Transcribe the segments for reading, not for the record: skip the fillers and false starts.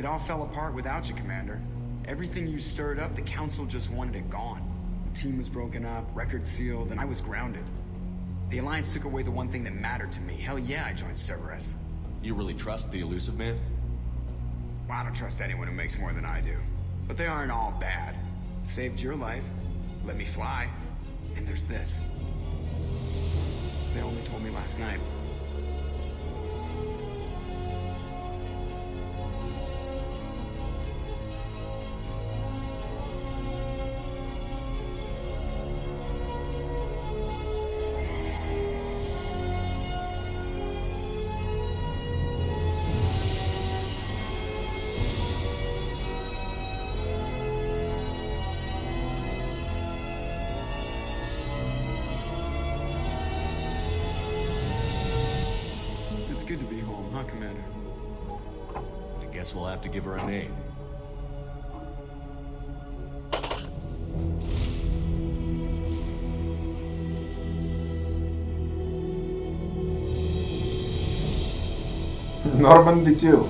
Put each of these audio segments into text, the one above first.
It all fell apart without you, Commander. Everything you stirred up, the Council just wanted it gone. The team was broken up, records sealed, and I was grounded. The Alliance took away the one thing that mattered to me. Hell yeah, I joined Cerberus. You really trust the elusive man? Well, I don't trust anyone who makes more than I do. But they aren't all bad. Saved your life, let me fly, and there's this. They only told me last night. Good to be home, huh, Commander? I guess we'll have to give her a name. Normandy too.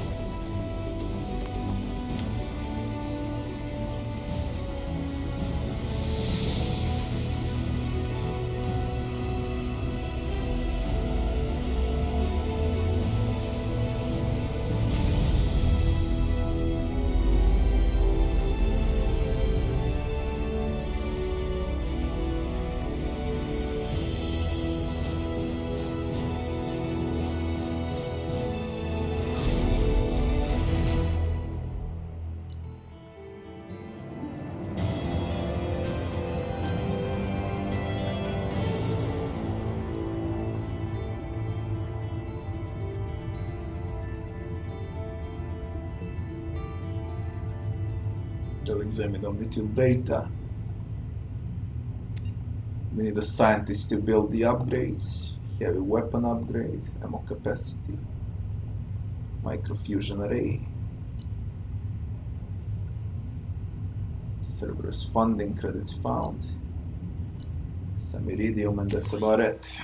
They'll examine only data. We need a scientist to build the upgrades, heavy weapon upgrade, ammo capacity, microfusion array, Cerberus funding credits found, some iridium, and that's about it.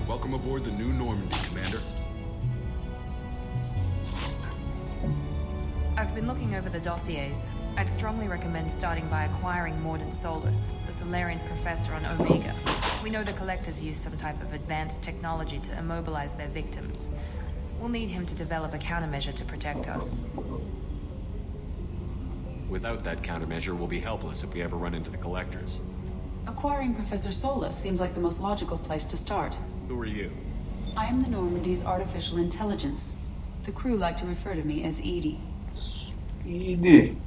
Welcome aboard the new Normandy, Commander. I've been looking over the dossiers. I'd strongly recommend starting by acquiring Mordant Solus, the Solarian professor on Omega. We know the Collectors use some type of advanced technology to immobilize their victims. We'll need him to develop a countermeasure to protect us. Without that countermeasure, we'll be helpless if we ever run into the Collectors. Acquiring Professor Solus seems like the most logical place to start. Who are you? I am the Normandy's artificial intelligence. The crew like to refer to me as Edie. Edie.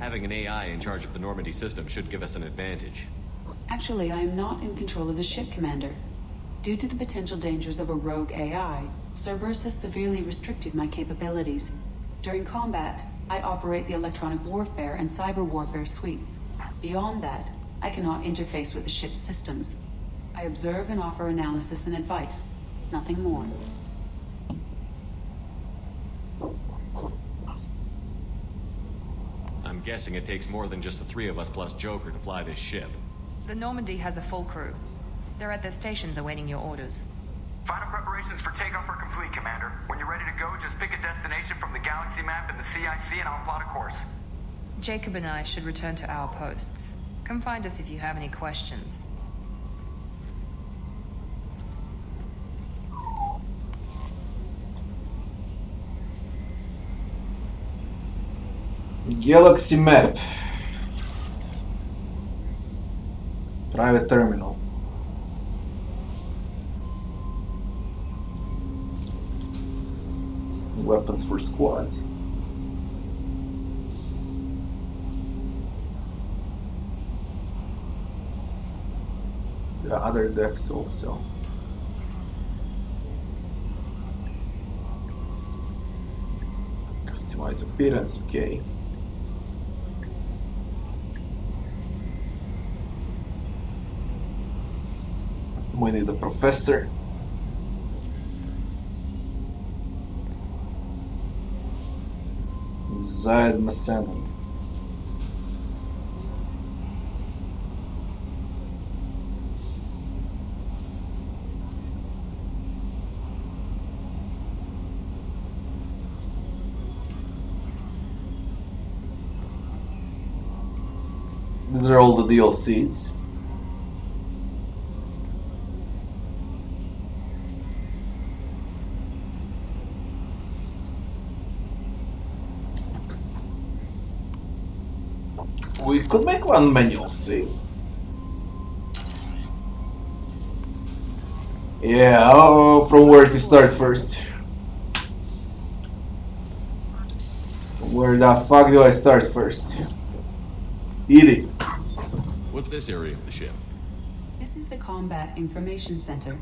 Having an AI in charge of the Normandy system should give us an advantage. Actually, I am not in control of the ship, Commander. Due to the potential dangers of a rogue AI, Cerberus has severely restricted my capabilities. During combat, I operate the electronic warfare and cyber warfare suites. Beyond that, I cannot interface with the ship's systems. I observe and offer analysis and advice. Nothing more. I'm guessing it takes more than just the three of us plus Joker to fly this ship. The Normandy has a full crew. They're at their stations awaiting your orders. Final preparations for takeoff are complete, Commander. When you're ready to go, just pick a destination from the galaxy map and the CIC and I'll plot a course. Jacob and I should return to our posts. Come find us if you have any questions. Galaxy map. Private terminal. Weapons for squad. There are other decks also. Customize appearance, okay. We need a professor. Zayed Masani. These are all the DLCs. We could make one manual save. Yeah, oh, from where to start first? Where the fuck do I start first? Edie. What's this area of the ship? This is the Combat Information Center.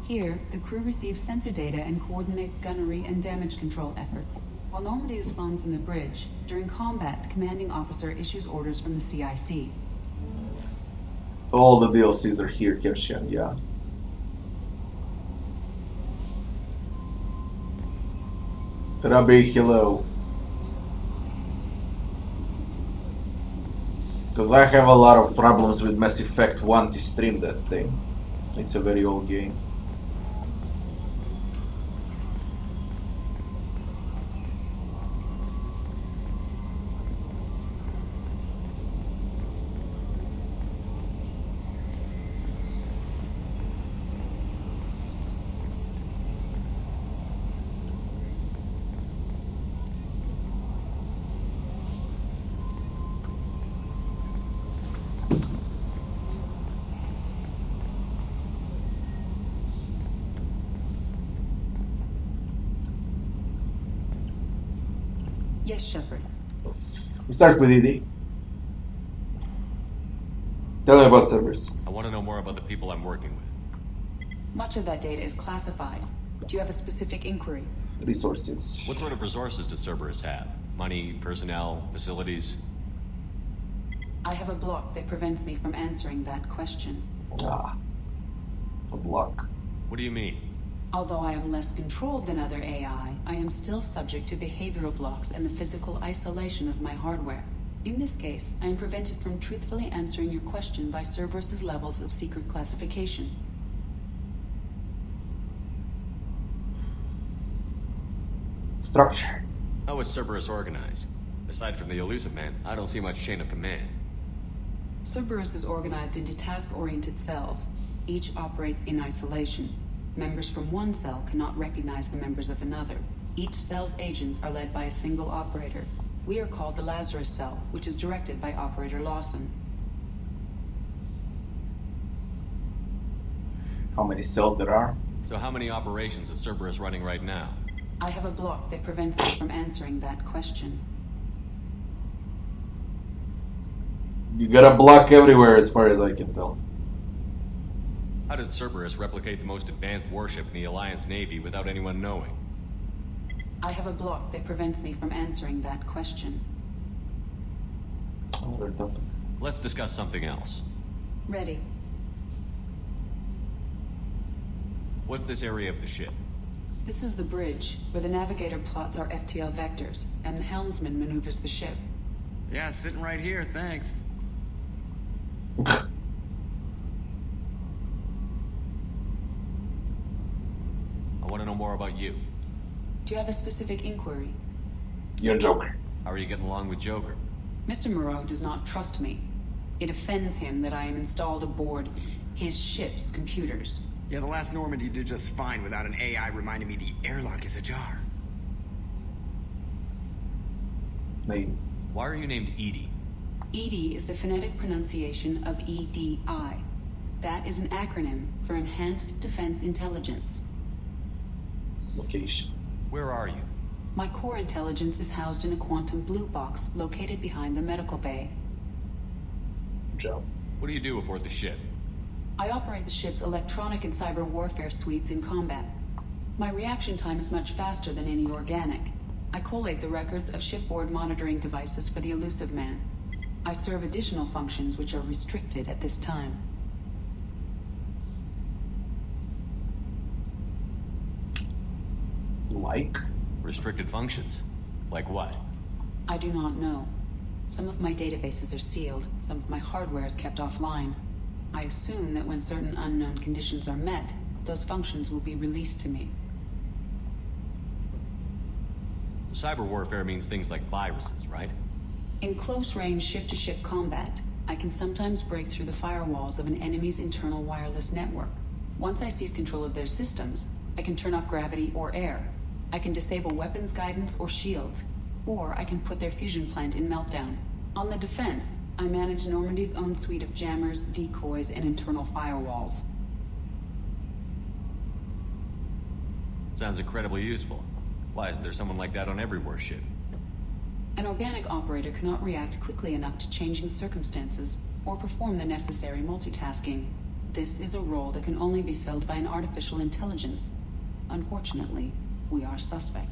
Here, the crew receives sensor data and coordinates gunnery and damage control efforts. While normally is flown from the bridge, during combat, the commanding officer issues orders from the CIC. All the DLCs are here, Kershian, yeah. Rabbi, hello. Because I have a lot of problems with Mass Effect 1 to stream that thing. It's a very old game. Yes, Shepard. We start with Edie. Tell me about servers. I want to know more about the people I'm working with. Much of that data is classified. Do you have a specific inquiry? Resources. What sort of resources does Cerberus have? Money, personnel, facilities? I have a block that prevents me from answering that question. Ah. A block. What do you mean? Although I am less controlled than other AI, I am still subject to behavioral blocks and the physical isolation of my hardware. In this case, I am prevented from truthfully answering your question by Cerberus's levels of secret classification. Structure. How is Cerberus organized? Aside from the elusive man, I don't see much chain of command. Cerberus is organized into task-oriented cells. Each operates in isolation. Members from one cell cannot recognize the members of another. Each cell's agents are led by a single operator. We are called the Lazarus Cell, which is directed by Operator Lawson. How many cells there are? So how many operations is Cerberus running right now? I have a block that prevents me from answering that question. You got a block everywhere as far as I can tell. How did Cerberus replicate the most advanced warship in the Alliance Navy without anyone knowing? I have a block that prevents me from answering that question. Another topic. Let's discuss something else. Ready. What's this area of the ship? This is the bridge, where the navigator plots our FTL vectors, and the helmsman maneuvers the ship. Yeah, sitting right here, thanks. I want to know more about you. Do you have a specific inquiry? You're Joker. How are you getting along with Joker? Mr. Moreau does not trust me. It offends him that I am installed aboard his ship's computers. Yeah, the last Normandy did just fine without an AI reminding me the airlock is ajar. Name. Why are you named Edie? EDI is the phonetic pronunciation of EDI. That is an acronym for Enhanced Defense Intelligence. Location. Where are you? My core intelligence is housed in a quantum blue box located behind the medical bay. Good job. What do you do aboard the ship? I operate the ship's electronic and cyber warfare suites in combat. My reaction time is much faster than any organic. I collate the records of shipboard monitoring devices for the Elusive Man. I serve additional functions which are restricted at this time. Like? Restricted functions? Like what? I do not know. Some of my databases are sealed, some of my hardware is kept offline. I assume that when certain unknown conditions are met, those functions will be released to me. Cyber warfare means things like viruses, right? In close-range ship-to-ship combat, I can sometimes break through the firewalls of an enemy's internal wireless network. Once I seize control of their systems, I can turn off gravity or air. I can disable weapons guidance or shields, or I can put their fusion plant in meltdown. On the defense, I manage Normandy's own suite of jammers, decoys, and internal firewalls. Sounds incredibly useful. Why isn't there someone like that on every warship? An organic operator cannot react quickly enough to changing circumstances or perform the necessary multitasking. This is a role that can only be filled by an artificial intelligence. Unfortunately, we are suspect.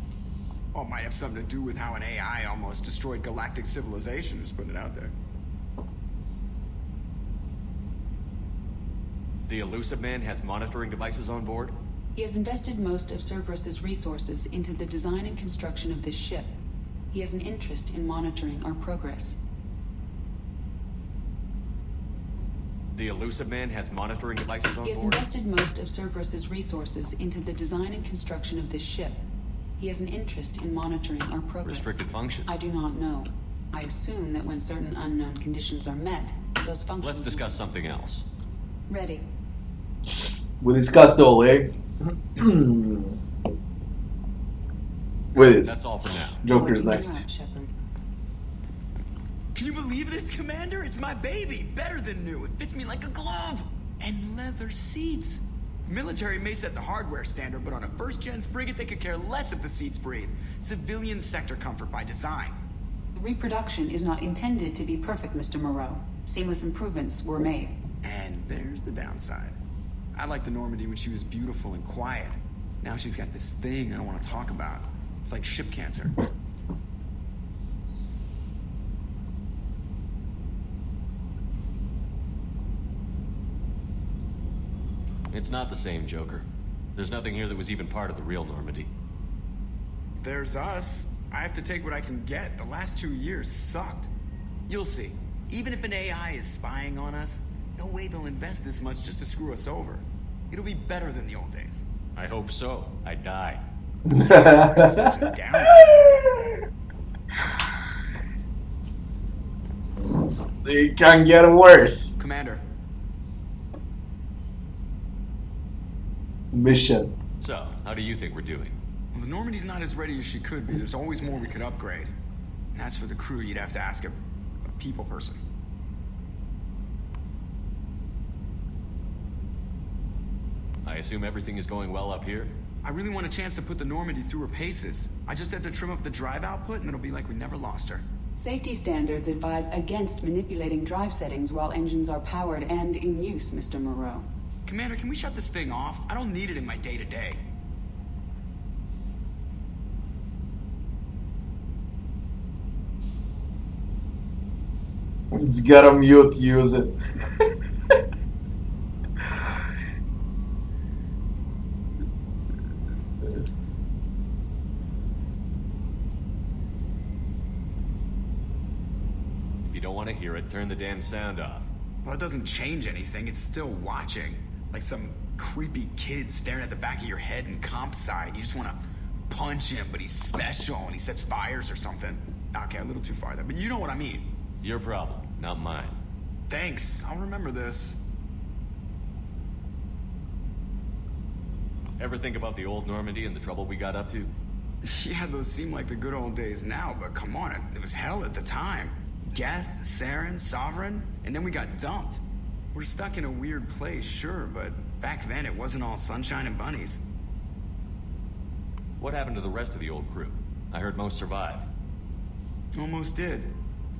Well, it might have something to do with how an AI almost destroyed galactic civilization, just putting it out there. The Elusive Man has monitoring devices on board? He has invested most of Cerberus's resources into the design and construction of this ship. He has an interest in monitoring our progress. The Elusive Man has monitoring devices on He has board? invested most of Cerberus's resources into the design and construction of this ship. He has an interest in monitoring our progress. Restricted functions? I do not know. I assume that when certain unknown conditions are met, those functions... Let's discuss something else. Ready. We discussed all, eh? With it. That's all for now. Joker's You're next. right, Shepard. Can you believe this, Commander? It's my baby. Better than new. It fits me like a glove. And leather seats. Military may set the hardware standard, but on a first-gen frigate, they could care less if the seats breathe. Civilian sector comfort by design. The reproduction is not intended to be perfect, Mr. Moreau. Seamless improvements were made. And there's the downside. I liked the Normandy when she was beautiful and quiet. Now she's got this thing I don't want to talk about. It's like ship cancer. It's not the same, Joker. There's nothing here that was even part of the real Normandy. There's us. I have to take what I can get. The last 2 years sucked. You'll see. Even if an AI is spying on us, no way they'll invest this much just to screw us over. It'll be better than the old days. I hope so. I die. Such a downer. It can get worse. Commander, Mission. So, how do you think we're doing? well, the Normandy's not as ready as she could be. There's always more we could upgrade. And as for the crew, you'd have to ask a people person. I assume everything is going well up here? I really want a chance to put the Normandy through her paces. I just have to trim up the drive output and it'll be like we never lost her. Safety standards advise against manipulating drive settings while engines are powered and in use, Mr. Moreau. Commander, can we shut this thing off? I don't need it in my day-to-day. It's gotta mute, use it. If you don't want to hear it, turn the damn sound off. Well, it doesn't change anything. It's still watching. Like some creepy kid staring at the back of your head in comp side. You just want to punch him, but he's special and he sets fires or something. Okay, a little too far there, but you know what I mean. Your problem, not mine. Thanks, I'll remember this. Ever think about the old Normandy and the trouble we got up to? Yeah, those seem like the good old days now, but come on, it was hell at the time. Geth, Saren, Sovereign, and then we got dumped. We're stuck in a weird place, sure, but back then it wasn't all sunshine and bunnies. What happened to the rest of the old crew? I heard most survived. Almost did.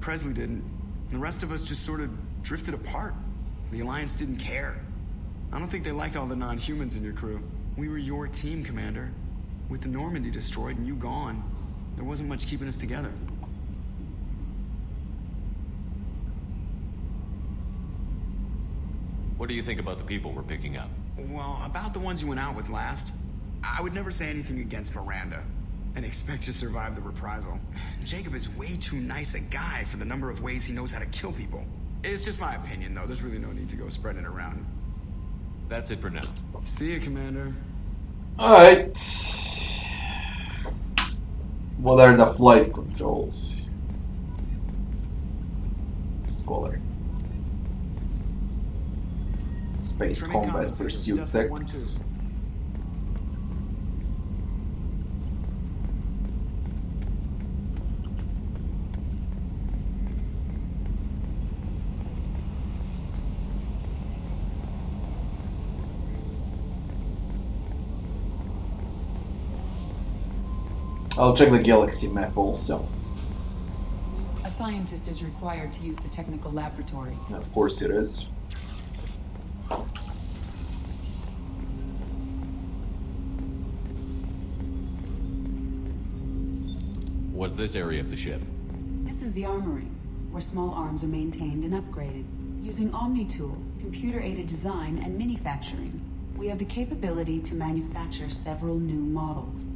Presley didn't. The rest of us just sort of drifted apart. The Alliance didn't care. I don't think they liked all the non-humans in your crew. We were your team, Commander. With the Normandy destroyed and you gone, there wasn't much keeping us together. What do you think about the people we're picking up? Well, about the ones you went out with last, I would never say anything against Miranda and expect to survive the reprisal. Jacob is way too nice a guy for the number of ways he knows how to kill people. It's just my opinion, though. There's really no need to go spreading it around. That's it for now. See you, Commander. Alright. What are the flight controls? Scholar. Space Trimming combat compensators, pursuit Decibel 1, tactics. 2. I'll check the galaxy map also. A scientist is required to use the technical laboratory. Of course it is. What's this area of the ship? This is the armory, where small arms are maintained and upgraded. Using Omni-Tool, computer-aided design, and manufacturing, we have the capability to manufacture several new models.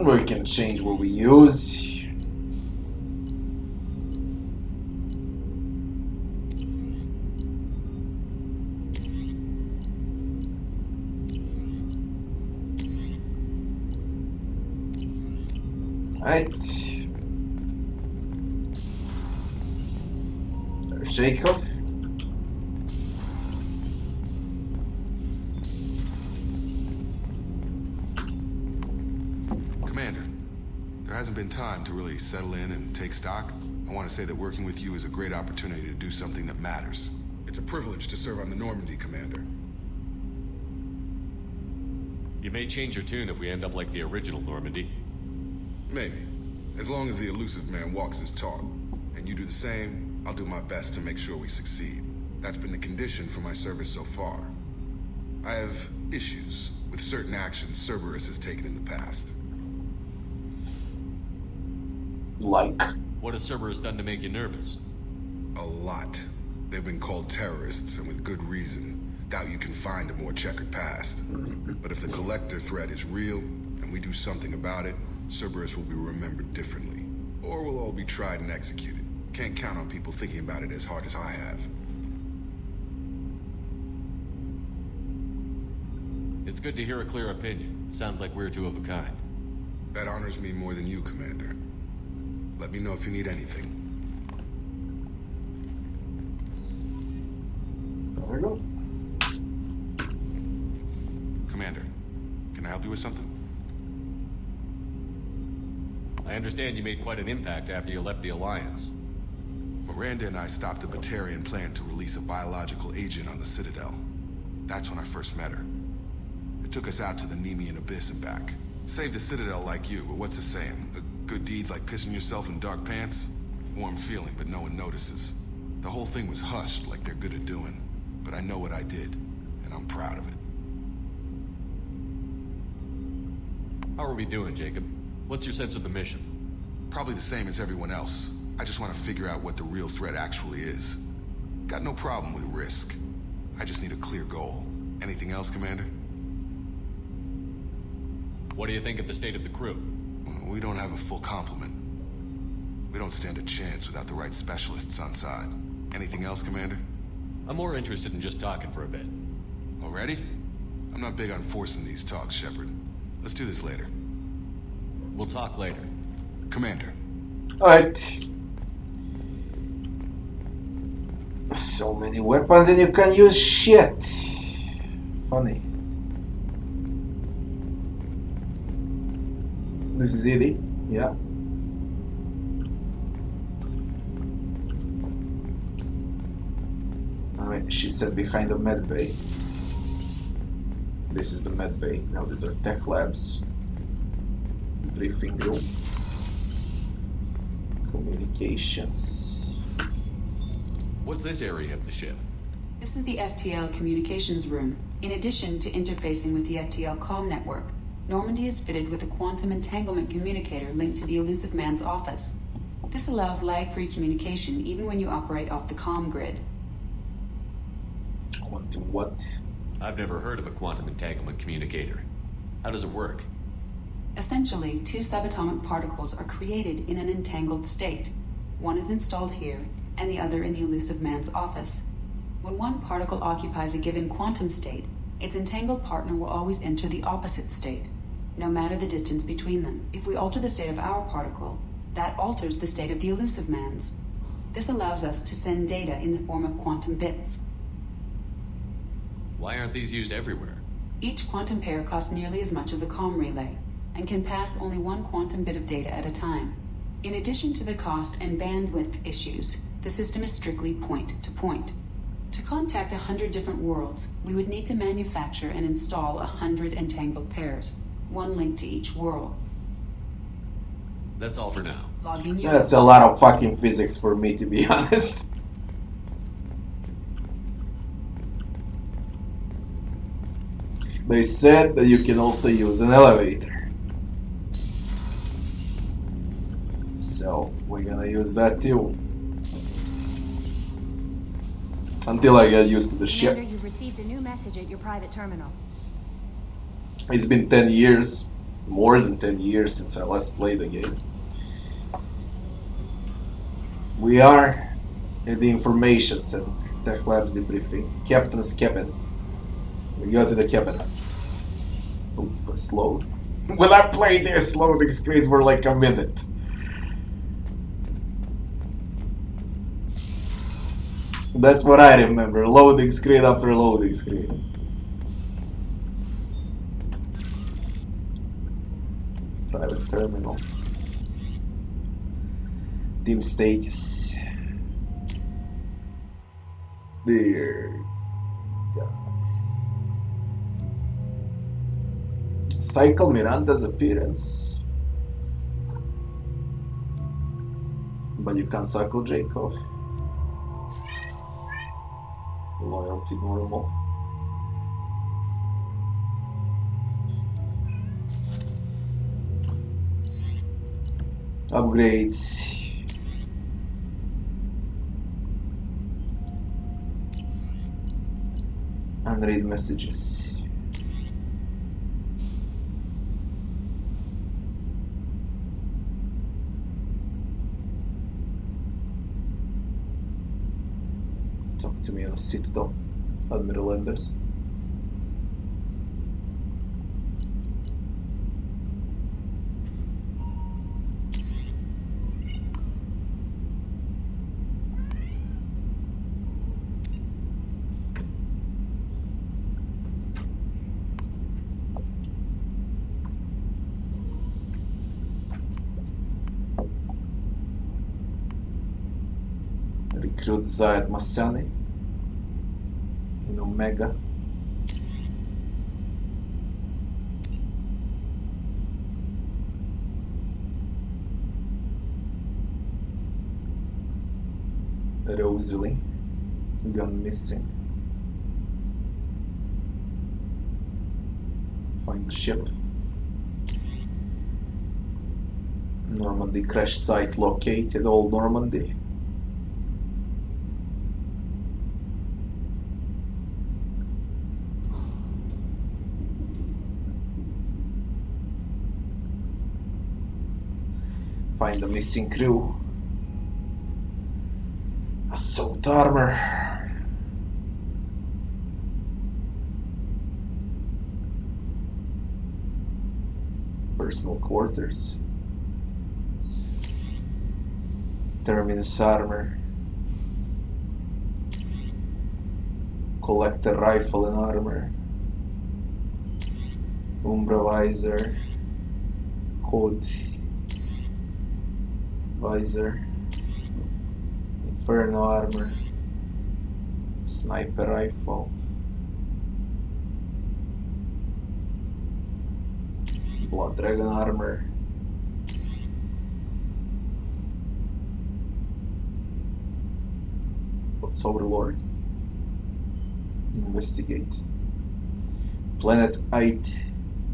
We can change what we use. Right. There's Jacob. Commander, there hasn't been time to really settle in and take stock. I want to say that working with you is a great opportunity to do something that matters. It's a privilege to serve on the Normandy, Commander. You may change your tune if we end up like the original Normandy. Maybe. As long as the elusive man walks his talk. And you do the same, I'll do my best to make sure we succeed. That's been the condition for my service so far. I have issues with certain actions Cerberus has taken in the past. Like. What has Cerberus done to make you nervous? A lot. They've been called terrorists, and with good reason. Doubt you can find a more checkered past. But if the Collector threat is real, and we do something about it, Cerberus will be remembered differently. Or we'll all be tried and executed. Can't count on people thinking about it as hard as I have. It's good to hear a clear opinion. Sounds like we're two of a kind. That honors me more than you, Commander. Let me know if you need anything. There we go. Commander, can I help you with something? I understand you made quite an impact after you left the Alliance. Miranda and I stopped a Batarian plan to release a biological agent on the Citadel. That's when I first met her. It took us out to the Nemean Abyss and back. Saved the Citadel like you, but what's the saying? Good deeds like pissing yourself in dark pants? Warm feeling, but no one notices. The whole thing was hushed like they're good at doing. But I know what I did, and I'm proud of it. How are we doing, Jacob? What's your sense of the mission? Probably the same as everyone else. I just want to figure out what the real threat actually is. Got no problem with risk. I just need a clear goal. Anything else, Commander? What do you think of the state of the crew? We don't have a full complement. We don't stand a chance without the right specialists on side. Anything else, Commander? I'm more interested in just talking for a bit. Already? I'm not big on forcing these talks, Shepard. Let's do this later. We'll talk later. Commander. Alright. So many weapons and you can use shit. Funny. This is easy. Yeah. She said behind the med bay. This is the med bay. Now these are tech labs. Briefing room. Communications. What's this area of the ship? This is the Ftl Communications Room. In addition to interfacing with the Ftl comm network, Normandy is fitted with a quantum entanglement communicator linked to the Elusive Man's office. This allows lag-free communication even when you operate off the comm grid. Quantum what? I've never heard of a quantum entanglement communicator. How does it work? Essentially, two subatomic particles are created in an entangled state. One is installed here, and the other in the Elusive Man's office. When one particle occupies a given quantum state, its entangled partner will always enter the opposite state, no matter the distance between them. If we alter the state of our particle, that alters the state of the Elusive Man's. This allows us to send data in the form of quantum bits. Why aren't these used everywhere? Each quantum pair costs nearly as much as a comm relay, and can pass only one quantum bit of data at a time. In addition to the cost and bandwidth issues, the system is strictly point-to-point. To contact 100 different worlds, we would need to manufacture and install 100 entangled pairs, one linked to each world. That's all for now. Logging you. That's a lot of fucking physics for me, to be honest. They said that you can also use an elevator. So, we're gonna use that too. Until I get used to the ship. Commander, you've received a new message at your private terminal. It's been 10 years, more than 10 years since I last played the game. We are at the information center, Tech Labs debriefing, Captain's cabin. We go to the cabin. Oof, slow. When I played this, loading screens were like a minute. That's what I remember, loading screen after loading screen. Private terminal. Team status. Dear God. Cycle Miranda's appearance. But you can't cycle Jacob. Loyalty normal. Upgrades. Unread messages. Talk to me on a Citadel, Admiral Enders. Recruit Zayed Masyani in Omega. Rosalie, gun missing. Find the ship. Normandy crash site located, all Normandy. Find the missing crew. Assault armor. Personal quarters. Terminus armor. Collector rifle and armor. Umbra visor. Hood. Visor. Inferno armor. Sniper rifle. Blood Dragon armor. What's Overlord? Investigate. Planet 8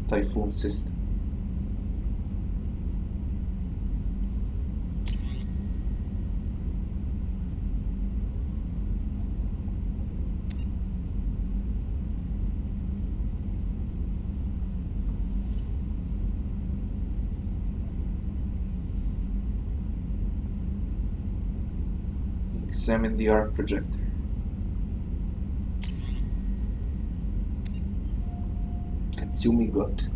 Typhoon system. Examine the arc projector. Consuming gut.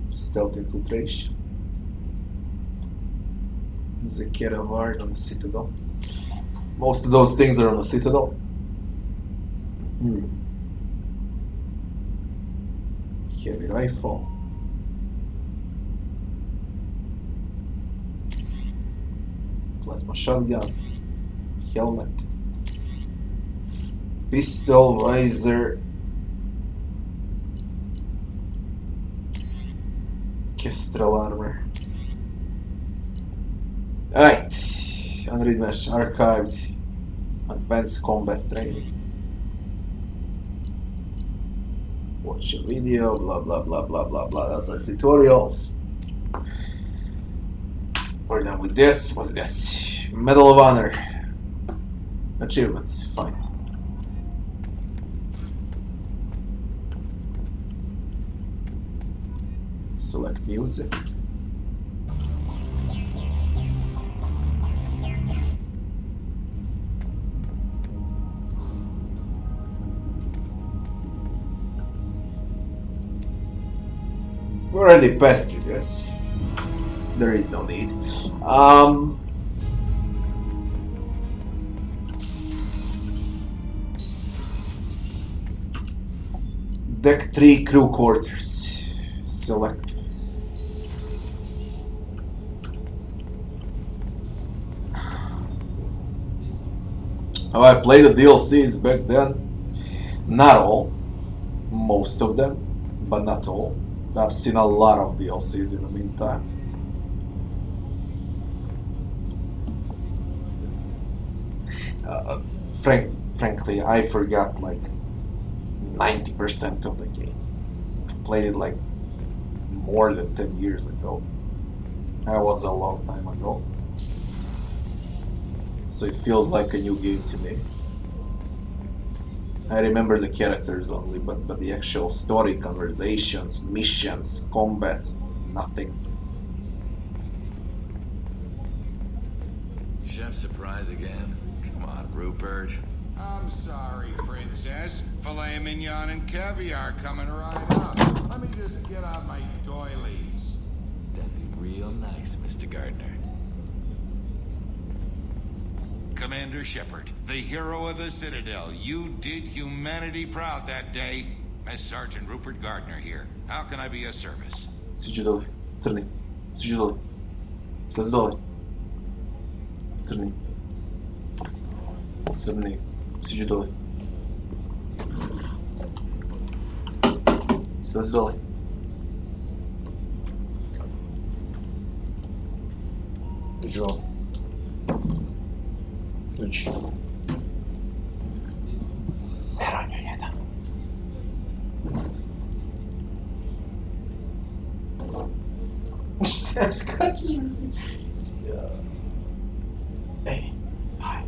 Stealth infiltration. Zakera Ward on the Citadel. Most of those things are on the Citadel. Heavy rifle. Plasma shotgun. Helmet. Pistol visor. Kestrel armor. Alright. Unread mesh. Archived. Advanced combat training. Watch a video. Blah blah blah blah blah blah. Those are tutorials. We're done with this. What's this? Medal of Honor. Achievements. Fine. Select music. We're already past through this. There is no need. Deck 3 crew quarters. Select. Oh, I played the DLCs back then. Not all. Most of them, but not all. I've seen a lot of DLCs in the meantime. Frankly, I forgot like 90% of the game. I played it like more than 10 years ago. That was a long time ago. So it feels like a new game to me. I remember the characters only, but the actual story, conversations, missions, combat, nothing. Chef surprise again? Come on, Rupert. I'm sorry, Princess. Filet mignon and caviar coming right up. Let me just get out my doilies. That'd be real nice, Mr. Gardner. Commander Shepard, the hero of the Citadel. You did humanity proud that day. As Sergeant Rupert Gardner here. How can I be of service? Сиджи долу. Црни. Сиджи долу. Слез долу. Црни. Црни. Сиджи долу. Слез долу. Джо. Ключ. Zero nie da. Skoczył. Ej, słuchaj.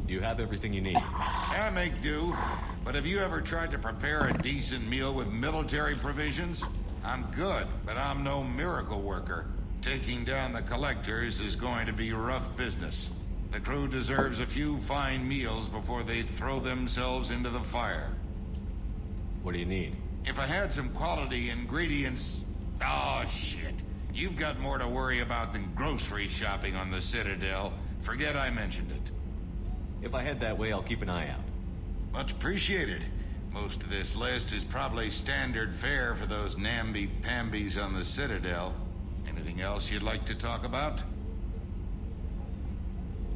You have everything you need. I make do. But have you ever tried to prepare a decent meal with military provisions? I'm good, but I'm no miracle worker. Taking down the collectors is going to be rough business. The crew deserves a few fine meals before they throw themselves into the fire. What do you need? If I had some quality ingredients... Oh, shit. You've got more to worry about than grocery shopping on the Citadel. Forget I mentioned it. If I head that way, I'll keep an eye out. Much appreciated. Most of this list is probably standard fare for those namby-pambies on the Citadel. Anything else you'd like to talk about?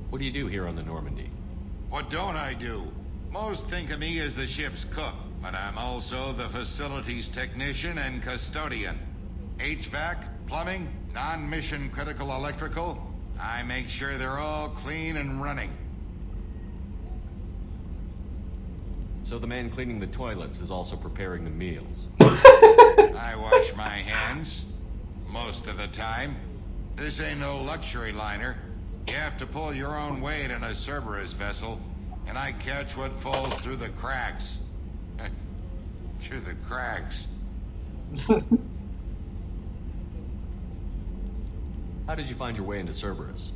What do you do here on the Normandy? What don't I do? Most think of me as the ship's cook, but I'm also the facilities technician and custodian. HVAC, plumbing, non-mission critical electrical. I make sure they're all clean and running. So the man cleaning the toilets is also preparing the meals. I wash my hands. Most of the time. This ain't no luxury liner. You have to pull your own weight in a Cerberus vessel, and I catch what falls through the cracks. Through the cracks. How did you find your way into Cerberus?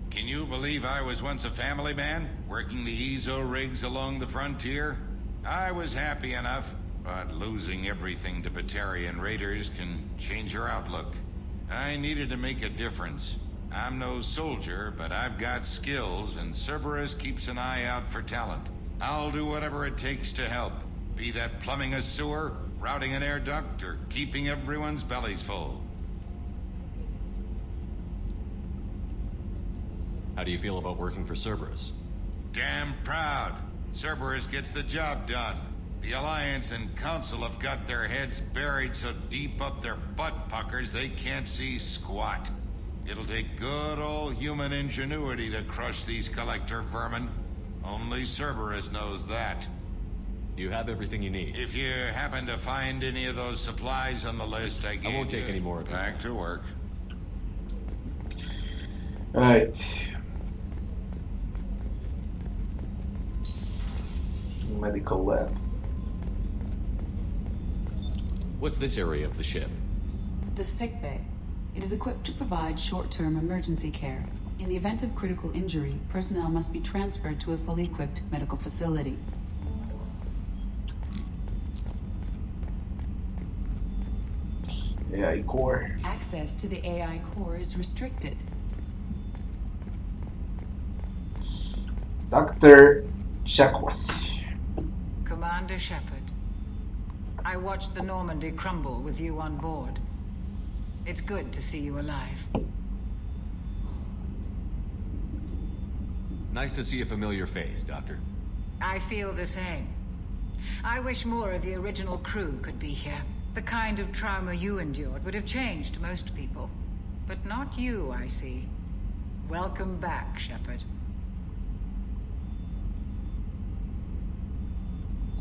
Can you believe I was once a family man, working the EZO rigs along the frontier? I was happy enough, but losing everything to Batarian raiders can change your outlook. I needed to make a difference. I'm no soldier, but I've got skills, and Cerberus keeps an eye out for talent. I'll do whatever it takes to help, be that plumbing a sewer, routing an air duct, or keeping everyone's bellies full. How do you feel about working for Cerberus? Damn proud. Cerberus gets the job done. The Alliance and Council have got their heads buried so deep up their butt puckers they can't see squat. It'll take good old human ingenuity to crush these collector vermin. Only Cerberus knows that. You have everything you need. If you happen to find any of those supplies on the list I gave you... I won't take any more of them. Back to work. Alright. Medical lab. What's this area of the ship? The sick bay. It is equipped to provide short-term emergency care. In the event of critical injury, personnel must be transferred to a fully equipped medical facility. AI core. Access to the AI core is restricted. Dr. Shekwas. Commander Shepard, I watched the Normandy crumble with you on board. It's good to see you alive. Nice to see a familiar face, Doctor. I feel the same. I wish more of the original crew could be here. The kind of trauma you endured would have changed most people. But not you, I see. Welcome back, Shepard.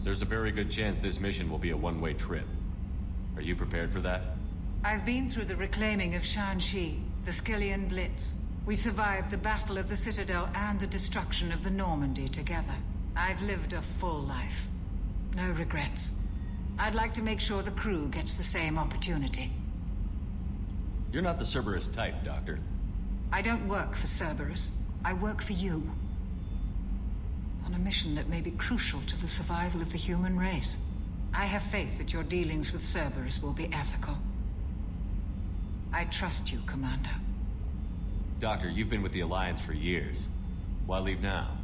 There's a very good chance this mission will be a one-way trip. Are you prepared for that? I've been through the reclaiming of Shanxi, the Skillian Blitz. We survived the Battle of the Citadel and the destruction of the Normandy together. I've lived a full life. No regrets. I'd like to make sure the crew gets the same opportunity. You're not the Cerberus type, Doctor. I don't work for Cerberus. I work for you. On a mission that may be crucial to the survival of the human race. I have faith that your dealings with Cerberus will be ethical. I trust you, Commander. Doctor, you've been with the Alliance for years. Why leave now?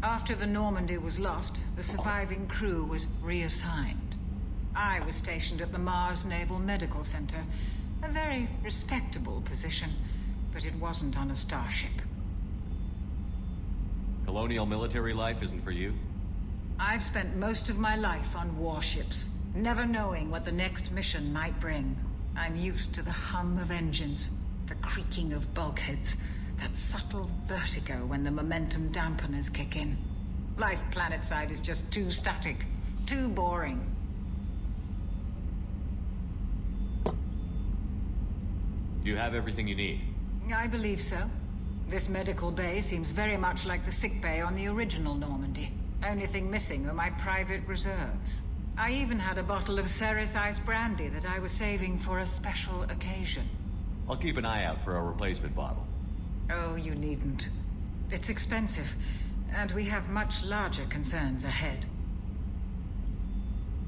After the Normandy was lost, the surviving crew was reassigned. I was stationed at the Mars Naval Medical Center. A very respectable position, but it wasn't on a starship. Colonial military life isn't for you? I've spent most of my life on warships, never knowing what the next mission might bring. I'm used to the hum of engines, the creaking of bulkheads, that subtle vertigo when the momentum dampeners kick in. Life planetside is just too static, too boring. Do you have everything you need? I believe so. This medical bay seems very much like the sick bay on the original Normandy. Only thing missing are my private reserves. I even had a bottle of Ceres Ice brandy that I was saving for a special occasion. I'll keep an eye out for a replacement bottle. Oh, you needn't. It's expensive, and we have much larger concerns ahead.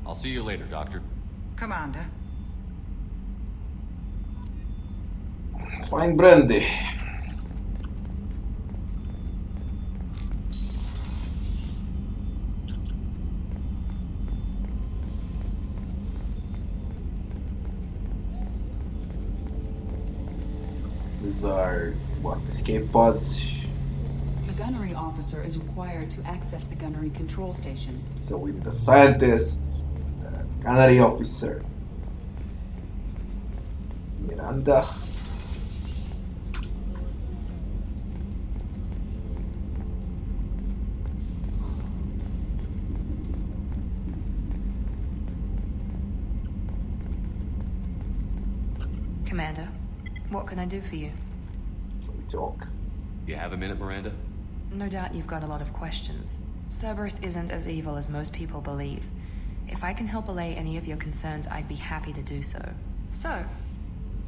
I'll see you later, Doctor. Commander. Find Brandy. These are what, escape pods? The gunnery officer is required to access the gunnery control station. So we need a scientist, a gunnery officer, Miranda. Commander, what can I do for you? We talk. You have a minute, Miranda? No doubt you've got a lot of questions. Cerberus isn't as evil as most people believe. If I can help allay any of your concerns, I'd be happy to do so. So,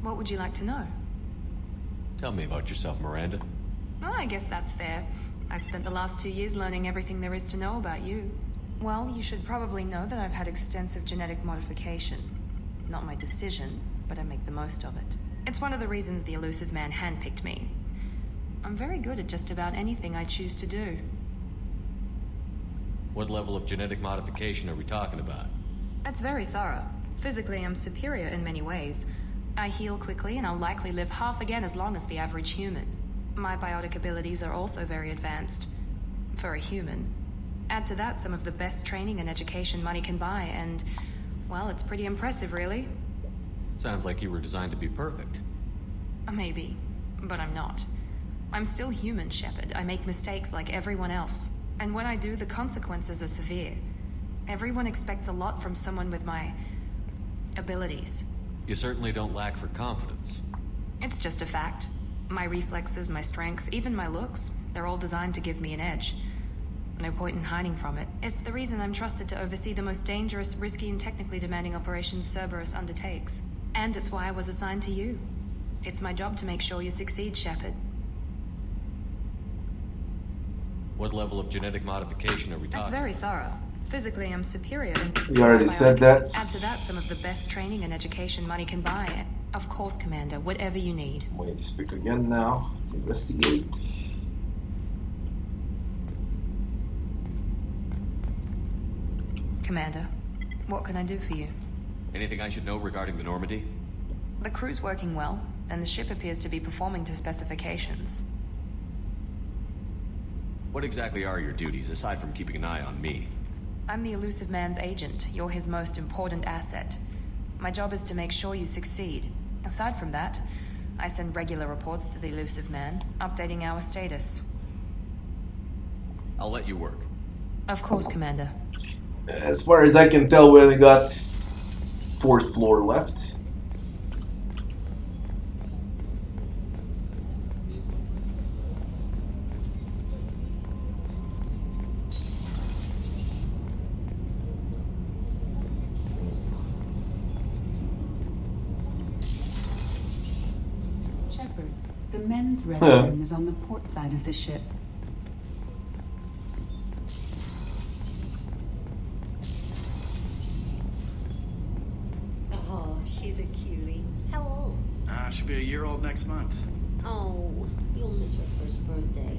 what would you like to know? Tell me about yourself, Miranda. Oh, I guess that's fair. I've spent the last 2 years learning everything there is to know about you. Well, you should probably know that I've had extensive genetic modification. Not my decision, but I make the most of it. It's one of the reasons the elusive man handpicked me. I'm very good at just about anything I choose to do. What level of genetic modification are we talking about? That's very thorough. Physically, I'm superior in many ways. I heal quickly, and I'll likely live half again as long as the average human. My biotic abilities are also very advanced. For a human. Add to that some of the best training and education money can buy, and, well, it's pretty impressive, really. Sounds like you were designed to be perfect. Maybe, but I'm not. I'm still human, Shepard. I make mistakes like everyone else. And when I do, the consequences are severe. Everyone expects a lot from someone with my abilities. You certainly don't lack for confidence. It's just a fact. My reflexes, my strength, even my looks, they're all designed to give me an edge. No point in hiding from it. It's the reason I'm trusted to oversee the most dangerous, risky, and technically demanding operations Cerberus undertakes. And it's why I was assigned to you. It's my job to make sure you succeed, Shepard. What level of genetic modification are we talking? That's very thorough. Physically, I'm superior. You already said that. Add to that some of the best training and education money can buy. Of course, Commander, whatever you need. We need to speak again now to investigate. Commander, what can I do for you? Anything I should know regarding the Normandy? The crew's working well, and the ship appears to be performing to specifications. What exactly are your duties, aside from keeping an eye on me? I'm the elusive man's agent. You're his most important asset. My job is to make sure you succeed. Aside from that, I send regular reports to the elusive man, updating our status. I'll let you work. Of course, Commander. As far as I can tell, we only got 4th floor left. Shepard, the men's restroom is on the port side of the ship. Oh, she's a cutie. How old? She'll be a year old next month. Oh, you'll miss her first birthday.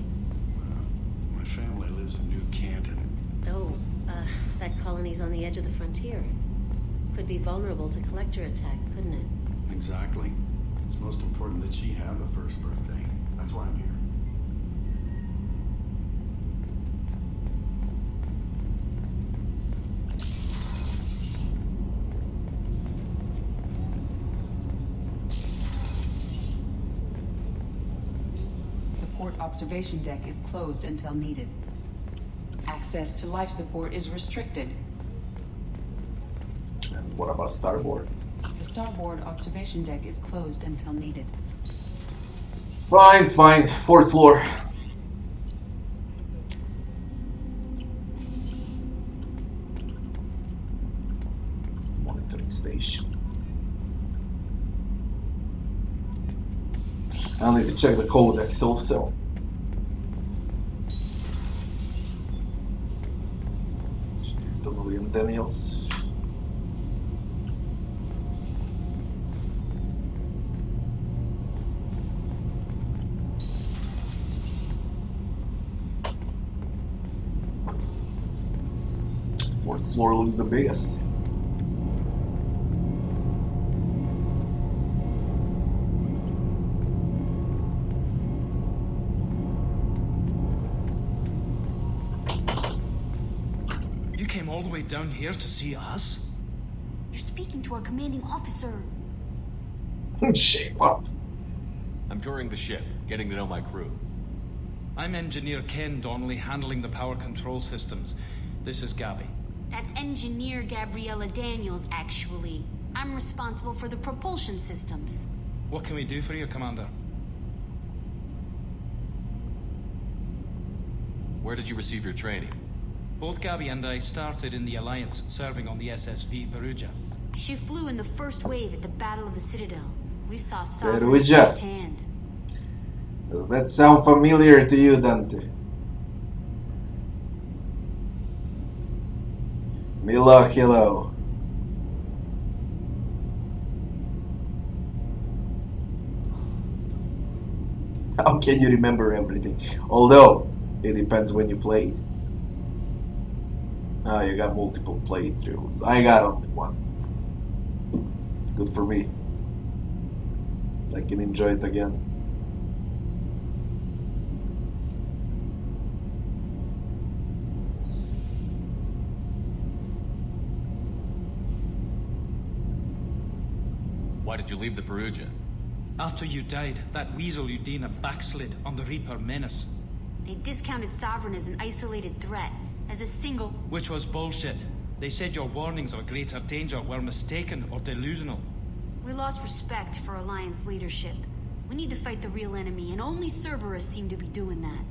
My family lives in New Canton. Oh, that colony's on the edge of the frontier. Could be vulnerable to collector attack, couldn't it? Exactly. It's most important that she have a first birthday. That's why I'm here. The port observation deck is closed until needed. Access to life support is restricted. And what about starboard? The starboard observation deck is closed until needed. Fine, fine. 4th floor. Monitoring station. I'll need to check the codex also. The William Daniels. What floor looks the biggest? You came all the way down here to see us? You're speaking to our commanding officer. Shape up. I'm touring the ship, getting to know my crew. I'm Engineer Ken Donnelly, handling the power control systems. This is Gabby. That's Engineer Gabriella Daniels, actually. I'm responsible for the propulsion systems. What can we do for you, Commander? Where did you receive your training? Both Gabby and I started in the Alliance, serving on the SSV Perugia. She flew in the first wave at the Battle of the Citadel. We saw Sovereign Perugia. firsthand. Does that sound familiar to you, Dante? Milo, hello. How can you remember everything? Although, it depends when you played. Ah, you got multiple playthroughs. I got only one. Good for me. I can enjoy it again. Why did you leave the Perugia? After you died, that weasel Udina backslid on the Reaper menace. They discounted Sovereign as an isolated threat, as a single... Which was bullshit. They said your warnings of a greater danger were mistaken or delusional. We lost respect for Alliance leadership. We need to fight the real enemy, and only Cerberus seem to be doing that.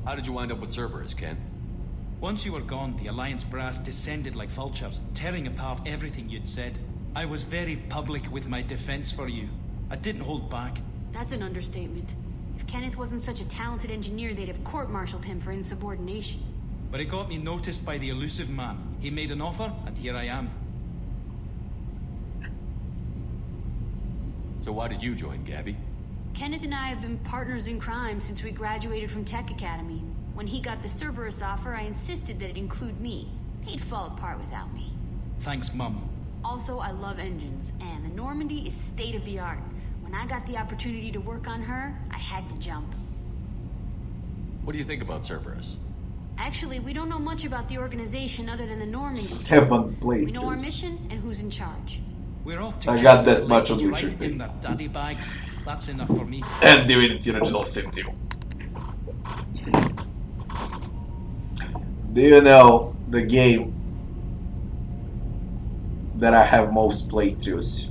How did you wind up with Cerberus, Ken? Once you were gone, the Alliance brass descended like vultures, tearing apart everything you'd said. I was very public with my defense for you. I didn't hold back. That's an understatement. If Kenneth wasn't such a talented engineer, they'd have court-martialed him for insubordination. But it got me noticed by the elusive man. He made an offer, and here I am. So why did you join Gabby? Kenneth and I have been partners in crime since we graduated from Tech Academy. When he got the Cerberus offer, I insisted that it include me. He'd fall apart without me. Thanks, Mum. Also, I love engines, and the Normandy is state-of-the-art. When I got the opportunity to work on her, I had to jump. What do you think about Cerberus? Actually, we don't know much about the organization other than the Normandy. 7 playthroughs. We know our mission and who's in charge. We're off to I got that much on Witcher right 3. in their daddy bag. That's enough for me. And Divinity Original Sin 2. Do you know the game that I have most playthroughs?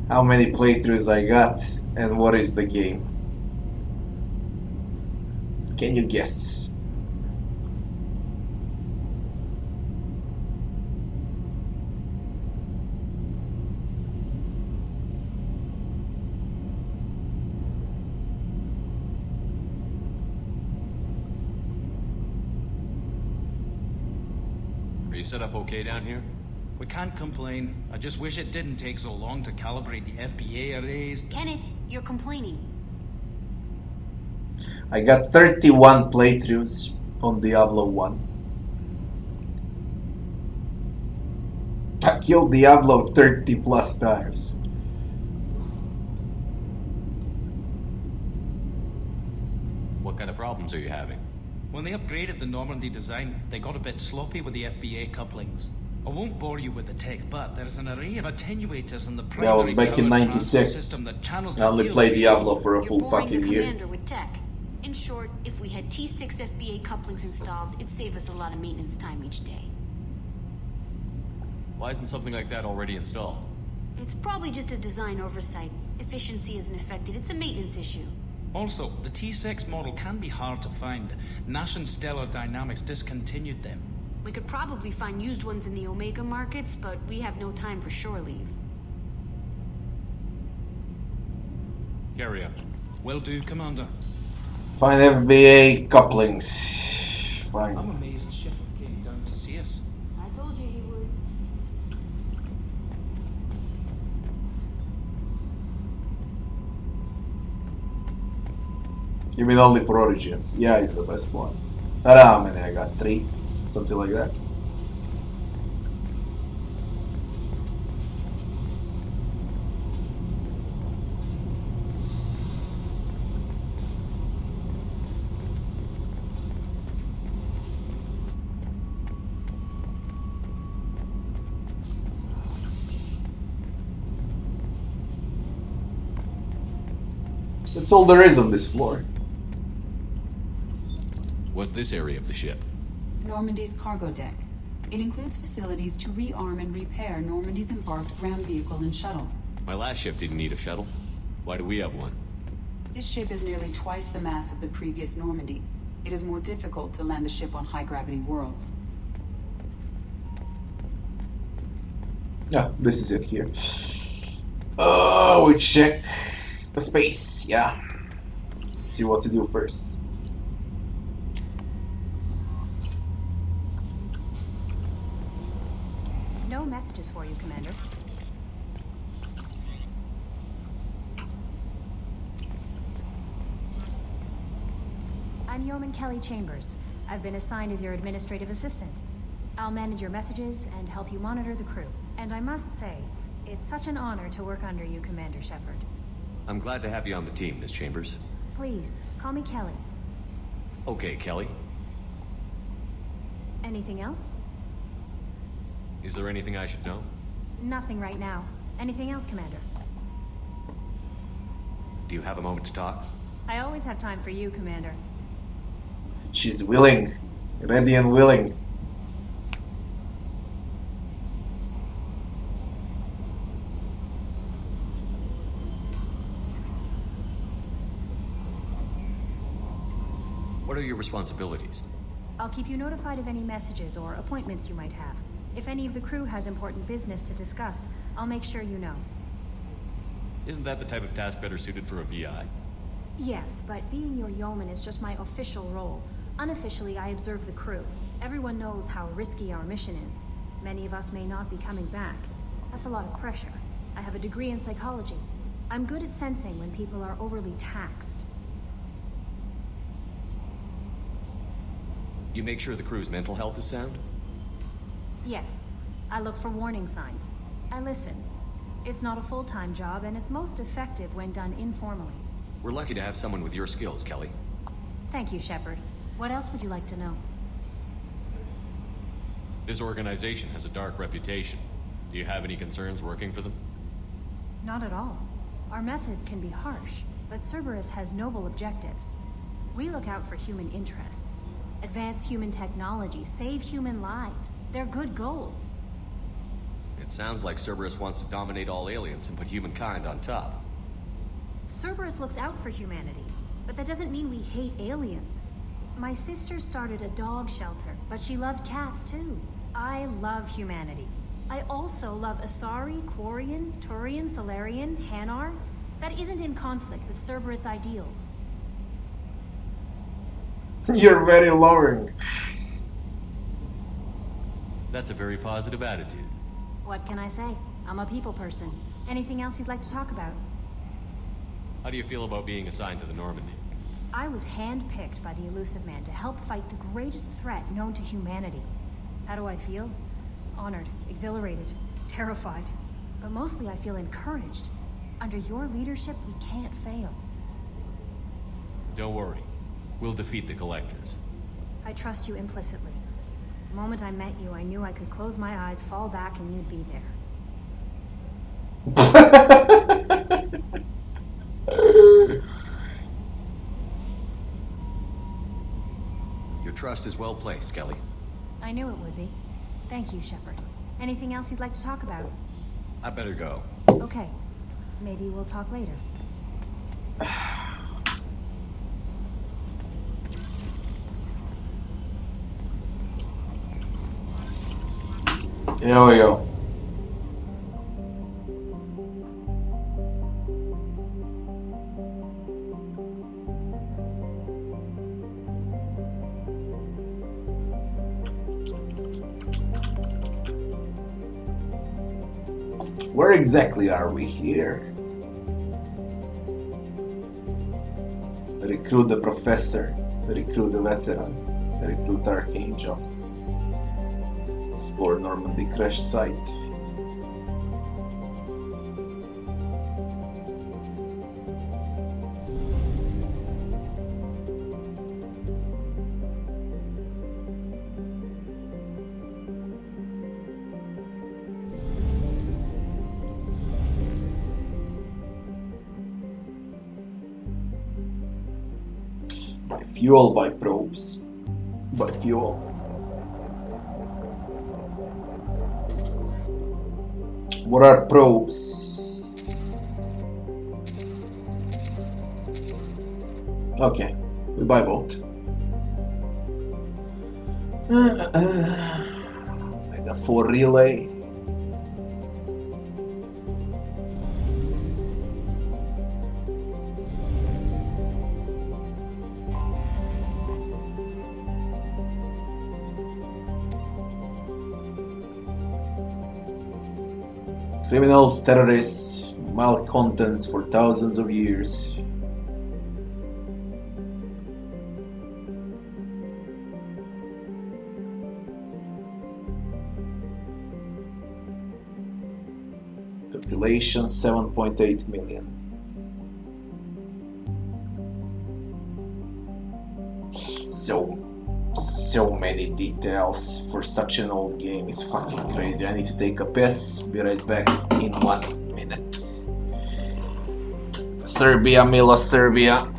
How many playthroughs I got, and what is the game? Can you guess? Are you set up okay down here? We can't complain. I just wish it didn't take so long to calibrate the FBA arrays. Kenneth, you're complaining. I got 31 playthroughs on Diablo 1. I killed Diablo 30 plus times. What kind of problems are you having? When they upgraded the Normandy design, they got a bit sloppy with the FBA couplings. I won't bore you with the tech, but there's an array of attenuators in the primary That was back in power transfer 96. system that channels I only the played wheel. Diablo for a You're full boring fucking the year. commander with tech. In short, if we had T6 FBA couplings installed, it'd save us a lot of maintenance time each day. Why isn't something like that already installed? It's probably just a design oversight. Efficiency isn't affected. It's a maintenance issue. Also, the T6 model can be hard to find. Nash and Stellar Dynamics discontinued them. We could probably find used ones in the Omega markets, but we have no time for shore leave. Carry on. Will do, Commander. Find FBA couplings. Fine. I'm amazed Shepard came down to see us. I told you he would. You mean only for Origins? Yeah, it's the best one. I don't know how many I got, 3? Something like that. That's all there is on this floor. What's this area of the ship? Normandy's cargo deck. It includes facilities to rearm and repair Normandy's embarked ground vehicle and shuttle. My last ship didn't need a shuttle. Why do we have one? This ship is nearly twice the mass of the previous Normandy. It is more difficult to land the ship on high-gravity worlds. Yeah, this is it here. Oh, we check the space, yeah. Let's see what to do first. No messages for you, Commander. I'm Yeoman Kelly Chambers. I've been assigned as your administrative assistant. I'll manage your messages and help you monitor the crew. And I must say, it's such an honor to work under you, Commander Shepard. I'm glad to have you on the team, Miss Chambers. Please, call me Kelly. Okay, Kelly. Anything else? Is there anything I should know? Nothing right now. Anything else, Commander? Do you have a moment to talk? I always have time for you, Commander. She's willing. Ready and willing. What are your responsibilities? I'll keep you notified of any messages or appointments you might have. If any of the crew has important business to discuss, I'll make sure you know. Isn't that the type of task better suited for a VI? Yes, but being your yeoman is just my official role. Unofficially, I observe the crew. Everyone knows how risky our mission is. Many of us may not be coming back. That's a lot of pressure. I have a degree in psychology. I'm good at sensing when people are overly taxed. You make sure the crew's mental health is sound? Yes, I look for warning signs. I listen. It's not a full-time job, and it's most effective when done informally. We're lucky to have someone with your skills, Kelly. Thank you, Shepard. What else would you like to know? This organization has a dark reputation. Do you have any concerns working for them? Not at all. Our methods can be harsh, but Cerberus has noble objectives. We look out for human interests. Advance human technology, save human lives. They're good goals. It sounds like Cerberus wants to dominate all aliens and put humankind on top. Cerberus looks out for humanity, but that doesn't mean we hate aliens. My sister started a dog shelter, but she loved cats too. I love humanity. I also love Asari, Quarian, Turian, Solarian, Hanar. That isn't in conflict with Cerberus ideals. You're very lowering. That's a very positive attitude. What can I say? I'm a people person. Anything else you'd like to talk about? How do you feel about being assigned to the Normandy? I was handpicked by the Elusive Man to help fight the greatest threat known to humanity. How do I feel? Honored, exhilarated, terrified. But mostly I feel encouraged. Under your leadership, we can't fail. Don't worry. We'll defeat the Collectors. I trust you implicitly. The moment I met you, I knew I could close my eyes, fall back, and you'd be there. Your trust is well placed, Kelly. I knew it would be. Thank you, Shepard. Anything else you'd like to talk about? I better go. Okay. Maybe we'll talk later. Here we go. Where exactly are we here? Recruit the Professor. Recruit the Veteran. Recruit Archangel. Explore Normandy crash site. Buy fuel, buy probes. Buy fuel. What are probes? Okay, we buy both. I got 4 relay. Criminals, terrorists, malcontents for thousands of years. Population 7.8 million. So many details for such an old game. It's fucking crazy. I need to take a piss. Be right back in 1 minute. Serbia, Milo, Serbia.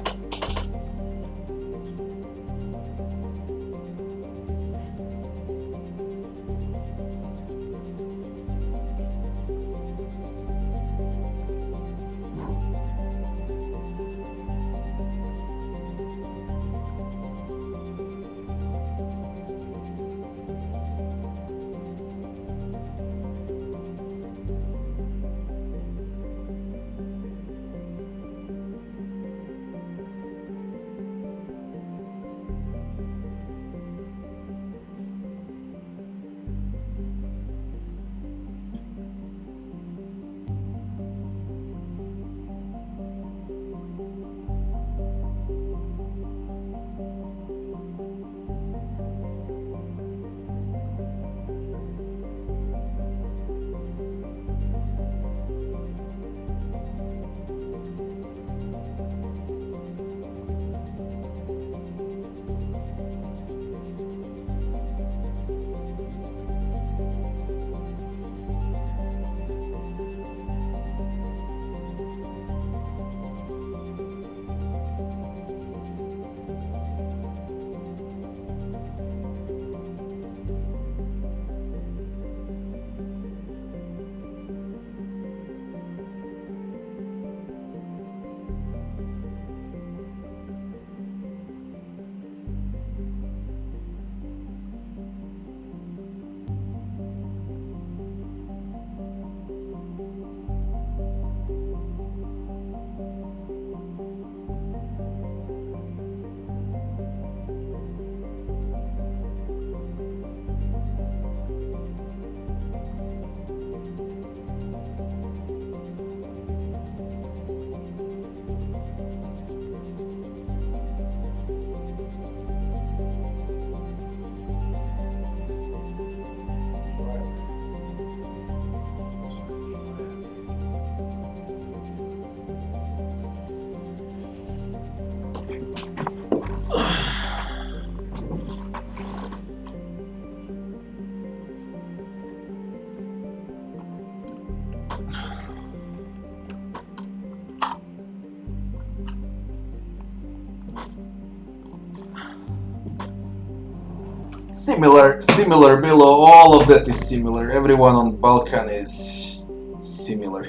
Similar below, all of that is similar. Everyone on Balkan is similar.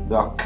Duck.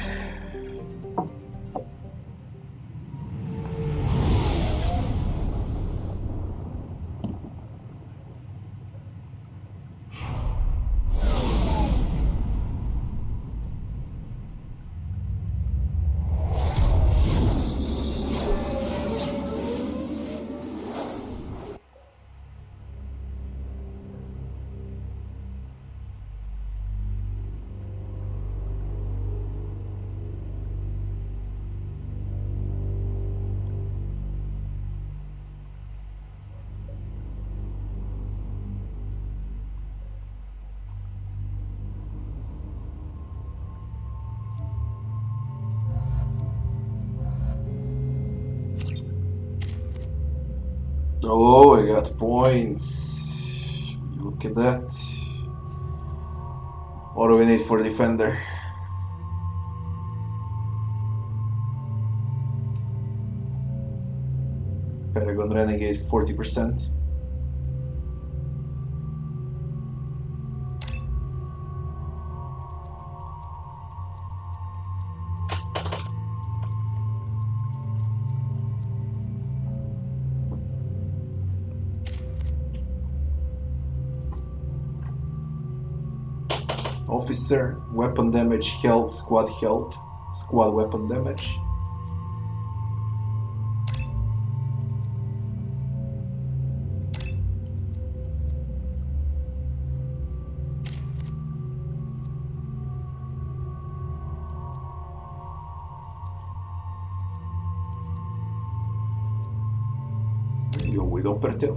Oh, I got points. Look at that. What do we need for defender? Paragon Renegade 40%. Officer, weapon damage, health, squad weapon damage. Io guido per te.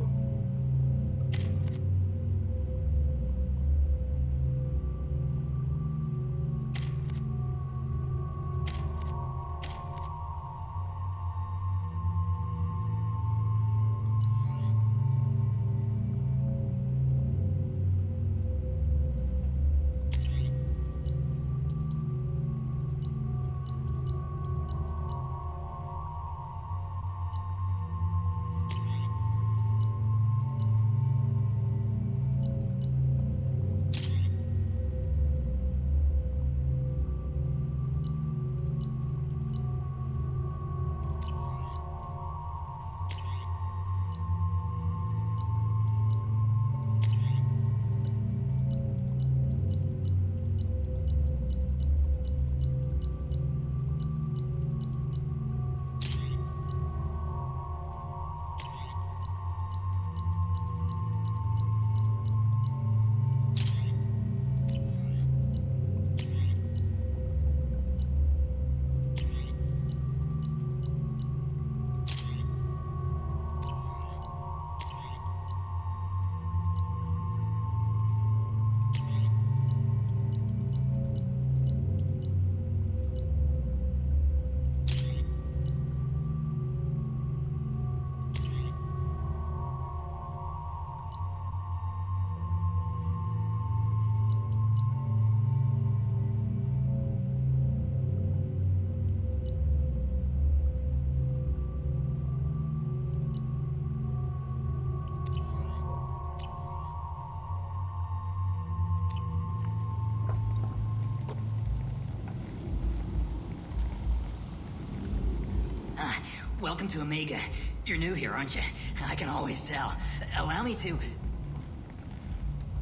Welcome to Omega. You're new here, aren't you? I can always tell. Allow me to...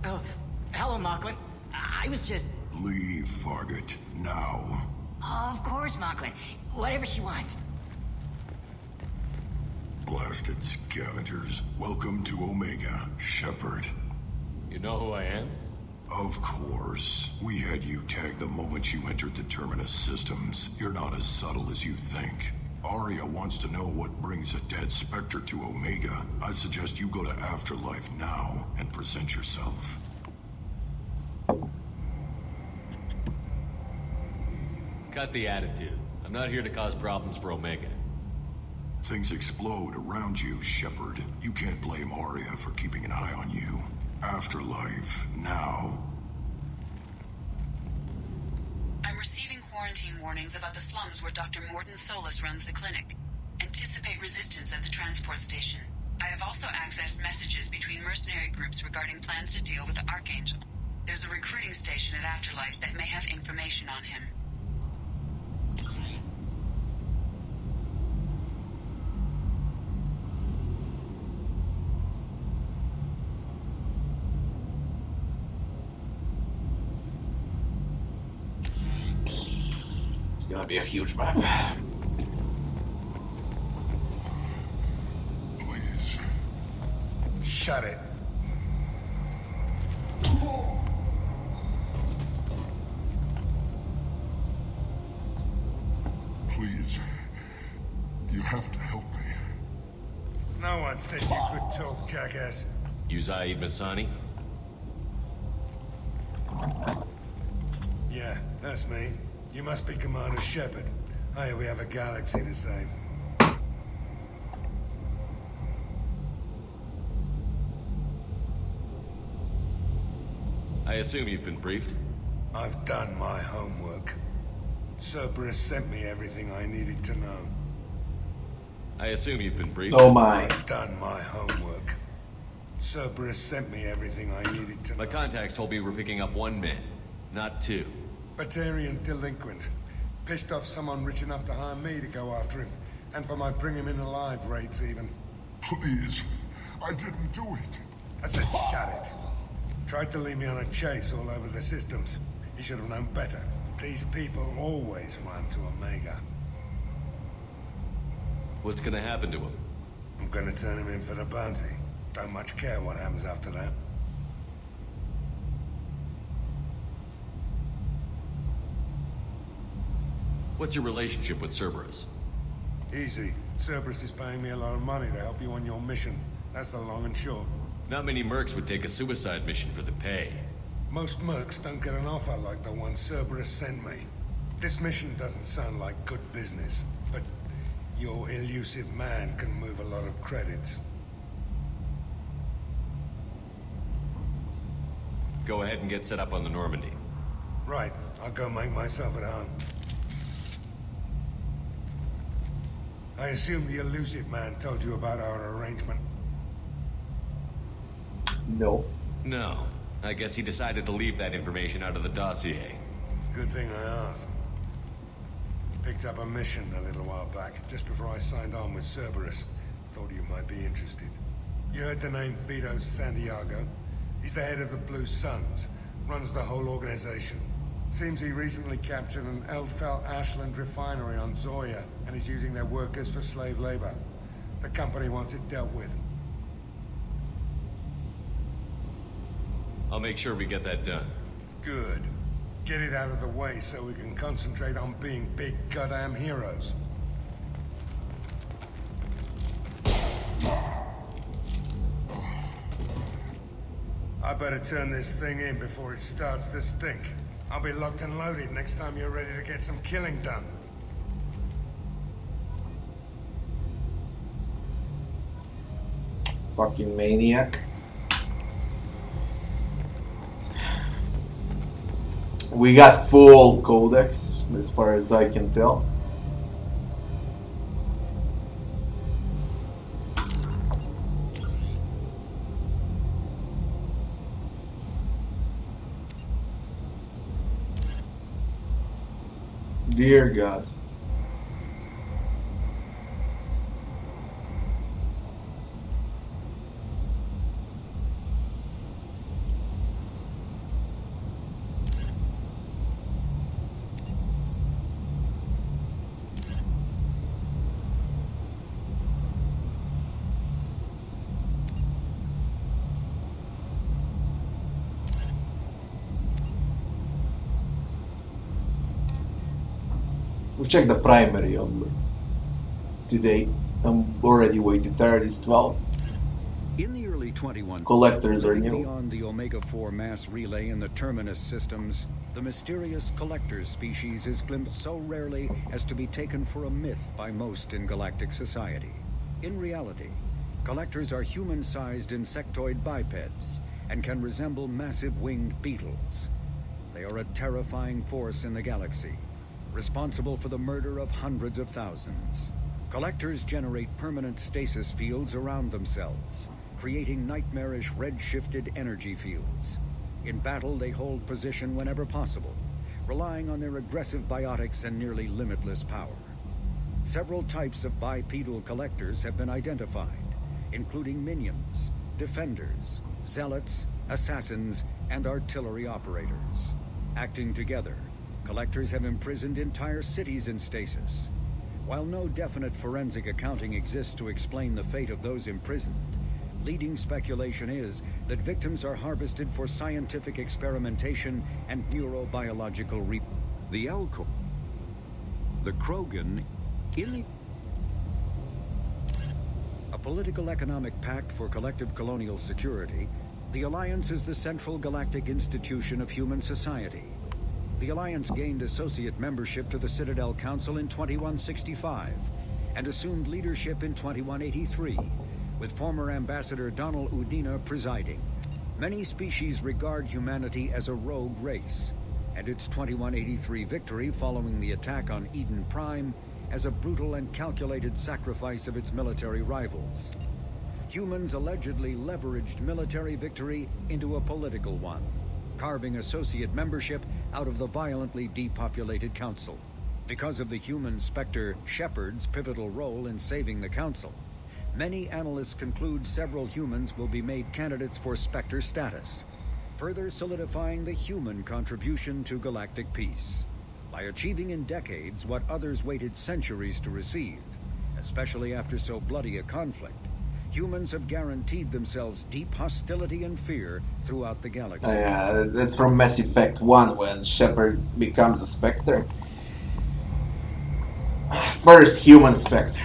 Oh, hello, Mocklin. I was just... Leave, Fargate. Now. Of course, Mocklin. Whatever she wants. Blasted scavengers. Welcome to Omega, Shepard. You know who I am? Of course. We had you tagged the moment you entered the Terminus systems. You're not as subtle as you think. Aria wants to know what brings a dead Spectre to Omega. I suggest you go to Afterlife now and present yourself. Cut the attitude. I'm not here to cause problems for Omega. Things explode around you, Shepard. You can't blame Aria for keeping an eye on you. Afterlife, now. I'm receiving quarantine warnings about the slums where Dr. Mordin Solus runs the clinic. Anticipate resistance at the transport station. I have also accessed messages between mercenary groups regarding plans to deal with the Archangel. There's a recruiting station at Afterlife that may have information on him. It's gonna be a huge map. Please. Shut it. Please. You have to help me. No one said you could talk, jackass. You Zaid Masani? Yeah, that's me. You must be Commander Shepard. Hey, we have a galaxy to save. I assume you've been briefed? I've done my homework. Cerberus sent me everything I needed to know. I assume you've been briefed? Oh my. I've done my homework. Cerberus sent me everything I needed to know. My contacts told me we're picking up 1 man, not 2. Batarian delinquent. Pissed off someone rich enough to hire me to go after him. And for my bring him in alive raids even. Please, I didn't do it. I said shut it. Tried to lead me on a chase all over the systems. He should have known better. These people always run to Omega. What's gonna happen to him? I'm gonna turn him in for the bounty. Don't much care what happens after that. What's your relationship with Cerberus? Easy. Cerberus is paying me a lot of money to help you on your mission. That's the long and short. Not many mercs would take a suicide mission for the pay. Most mercs don't get an offer like the one Cerberus sent me. This mission doesn't sound like good business, but your elusive man can move a lot of credits. Go ahead and get set up on the Normandy. Right. I'll go make myself at home. I assume the elusive man told you about our arrangement. No. No. I guess he decided to leave that information out of the dossier. Good thing I asked. Picked up a mission a little while back, just before I signed on with Cerberus. Thought you might be interested. You heard the name Ftl Santiago? He's the head of the Blue Suns, runs the whole organization. Seems he recently captured an Ftl Ashland refinery on Zoya and is using their workers for slave labor. The company wants it dealt with. I'll make sure we get that done. Good. Get it out of the way so we can concentrate on being big goddamn heroes. I better turn this thing in before it starts to stink. I'll be locked and loaded next time you're ready to get some killing done. Fucking maniac. We got full codex, as far as I can tell. Dear God. We'll check the primary on today. I'm already waiting. Tired. It's 12. In the early 21, collectors are new. Beyond the Omega-4 mass relay in the Terminus systems, the mysterious collectors species is glimpsed so rarely as to be taken for a myth by most in galactic society. In reality, collectors are human-sized insectoid bipeds and can resemble massive winged beetles. They are a terrifying force in the galaxy, responsible for the murder of hundreds of thousands. Collectors generate permanent stasis fields around themselves, creating nightmarish red-shifted energy fields. In battle, they hold position whenever possible, relying on their aggressive biotics and nearly limitless power. Several types of bipedal collectors have been identified, including minions, defenders, zealots, assassins, and artillery operators. Acting together, collectors have imprisoned entire cities in stasis. While no definite forensic accounting exists to explain the fate of those imprisoned, leading speculation is that victims are harvested for scientific experimentation and neurobiological The Elcor, the Krogan, a political economic pact for collective colonial security, the Alliance is the central galactic institution of human society. The Alliance gained associate membership to the Citadel Council in 2165 and assumed leadership in 2183, with former Ambassador Donald Udina presiding. Many species regard humanity as a rogue race, and its 2183 victory following the attack on Eden Prime as a brutal and calculated sacrifice of its military rivals. Humans allegedly leveraged military victory into a political one, carving associate membership out of the violently depopulated Council. Because of the human Spectre Shepard's pivotal role in saving the Council, many analysts conclude several humans will be made candidates for Spectre status, further solidifying the human contribution to galactic peace. By achieving in decades what others waited centuries to receive, especially after so bloody a conflict, humans have guaranteed themselves deep hostility and fear throughout the galaxy. Yeah, that's from Mass Effect 1 when Shepard becomes a Spectre. First human Spectre.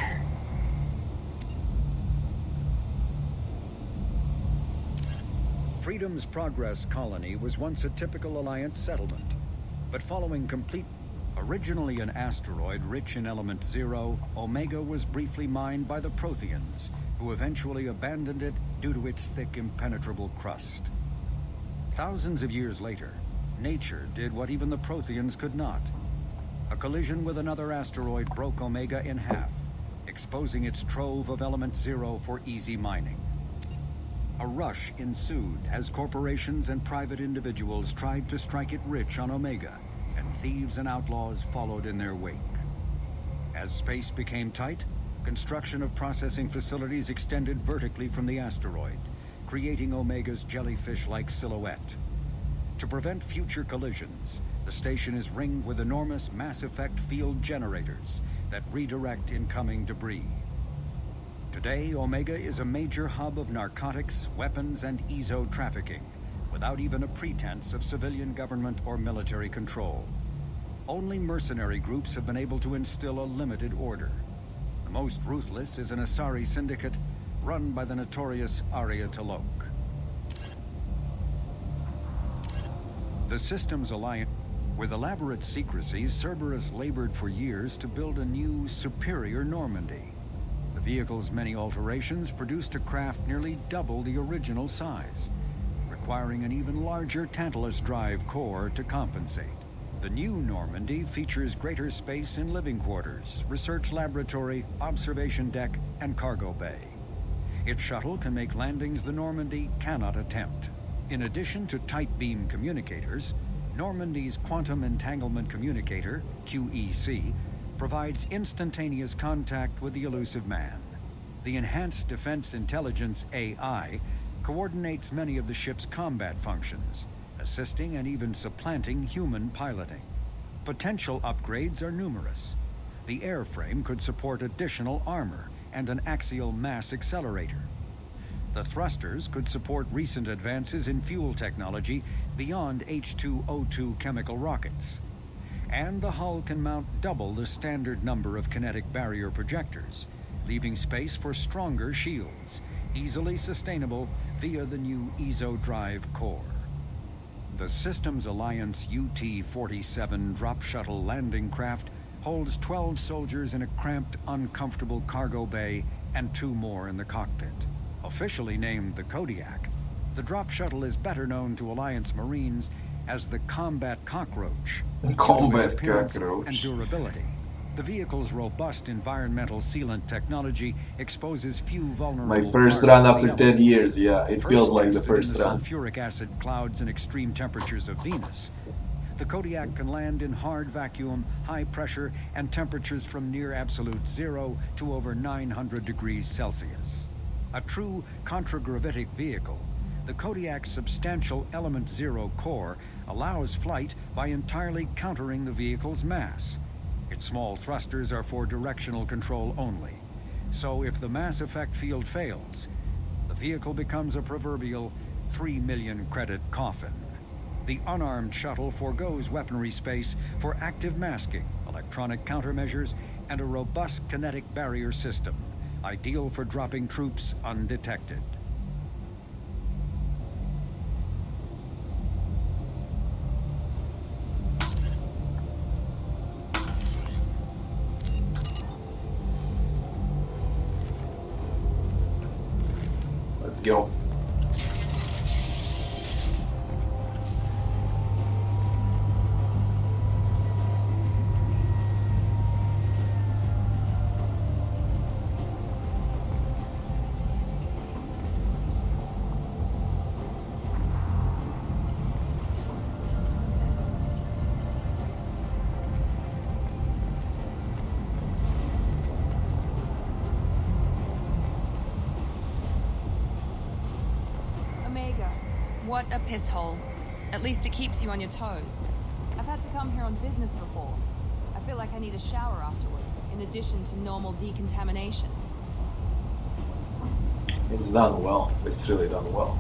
Freedom's Progress colony was once a typical Alliance settlement, but following originally an asteroid rich in element 0, Omega was briefly mined by the Protheans, who eventually abandoned it due to its thick, impenetrable crust. Thousands of years later, nature did what even the Protheans could not. A collision with another asteroid broke Omega in half, exposing its trove of element 0 for easy mining. A rush ensued as corporations and private individuals tried to strike it rich on Omega, and thieves and outlaws followed in their wake. As space became tight, construction of processing facilities extended vertically from the asteroid, creating Omega's jellyfish-like silhouette. To prevent future collisions, the station is ringed with enormous mass effect field generators that redirect incoming debris. Today, Omega is a major hub of narcotics, weapons, and EZO trafficking, without even a pretense of civilian government or military control. Only mercenary groups have been able to instill a limited order. The most ruthless is an Asari syndicate run by the notorious Arya T'Loak. The Systems Alliance. With elaborate secrecy, Cerberus labored for years to build a new, superior Normandy. The vehicle's many alterations produced a craft nearly double the original size, requiring an even larger Tantalus drive core to compensate. The new Normandy features greater space in living quarters, research laboratory, observation deck, and cargo bay. Its shuttle can make landings the Normandy cannot attempt. In addition to tight beam communicators, Normandy's Quantum Entanglement Communicator, QEC, provides instantaneous contact with the elusive man. The Enhanced Defense Intelligence AI coordinates many of the ship's combat functions, assisting and even supplanting human piloting. Potential upgrades are numerous. The airframe could support additional armor and an axial mass accelerator. The thrusters could support recent advances in fuel technology beyond H2O2 chemical rockets. And the hull can mount double the standard number of kinetic barrier projectors, leaving space for stronger shields, easily sustainable via the new EZO drive core. The Systems Alliance UT-47 drop shuttle landing craft holds 12 soldiers in a cramped, uncomfortable cargo bay and 2 more in the cockpit. Officially named the Kodiak, the drop shuttle is better known to Alliance Marines as the Combat Cockroach. Combat Appearance Cockroach. and durability. The vehicle's robust environmental sealant technology exposes few vulnerable. My first parts run to after the 10 elements. years, yeah, it feels like the tested in first run. Sulfuric acid clouds and extreme temperatures of Venus, the Kodiak can land in hard vacuum, high pressure, and temperatures from near absolute zero to over 900 degrees Celsius. A true contragravitic vehicle, the Kodiak's substantial Element 0 core allows flight by entirely countering the vehicle's mass. Its small thrusters are for directional control only. So if the mass effect field fails, the vehicle becomes a proverbial 3 million credit coffin. The unarmed shuttle forgoes weaponry space for active masking, electronic countermeasures, and a robust kinetic barrier system, ideal for dropping troops undetected. Let's go. What a piss hole. At least it keeps you on your toes. I've had to come here on business before. I feel like I need a shower afterward, in addition to normal decontamination. It's done well. It's really done well.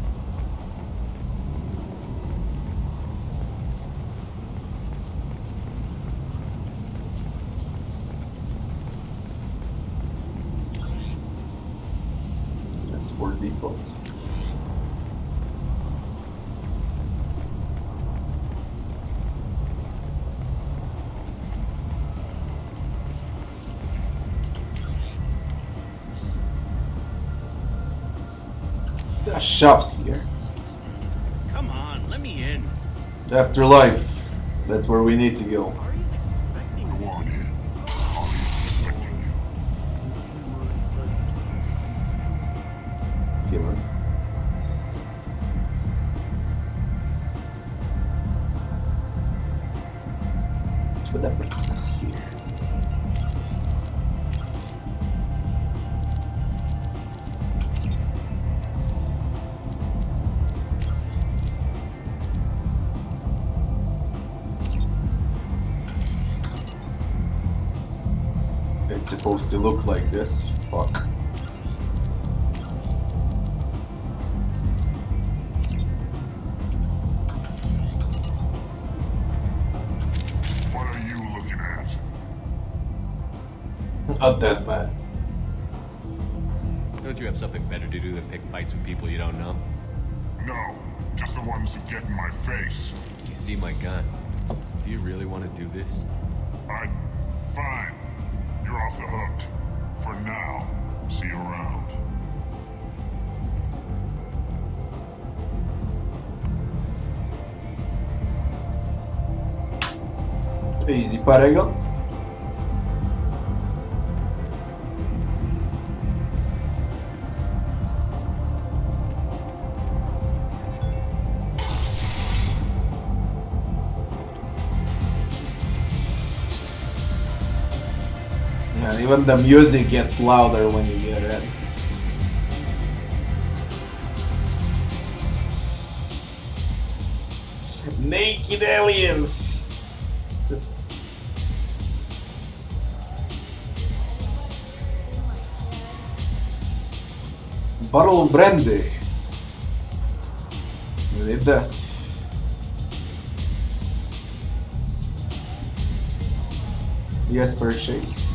Transport depot. There are shops here. Come on, let me in. Afterlife. That's where we need to go. Go on in. Arya's expecting you. Human. What's with that brightness here? It's supposed to look like this. Fuck. What are you looking at? A dead man. Don't you have something better to do than pick fights with people you don't know? No, just the ones who get in my face. You see my gun. Do you really want to do this? Fine. You're off the hook. For now. See you around. Easy Paragon. And even the music gets louder when you get ready. Naked aliens! Bottle of brandy. We need that. Yes, purchase.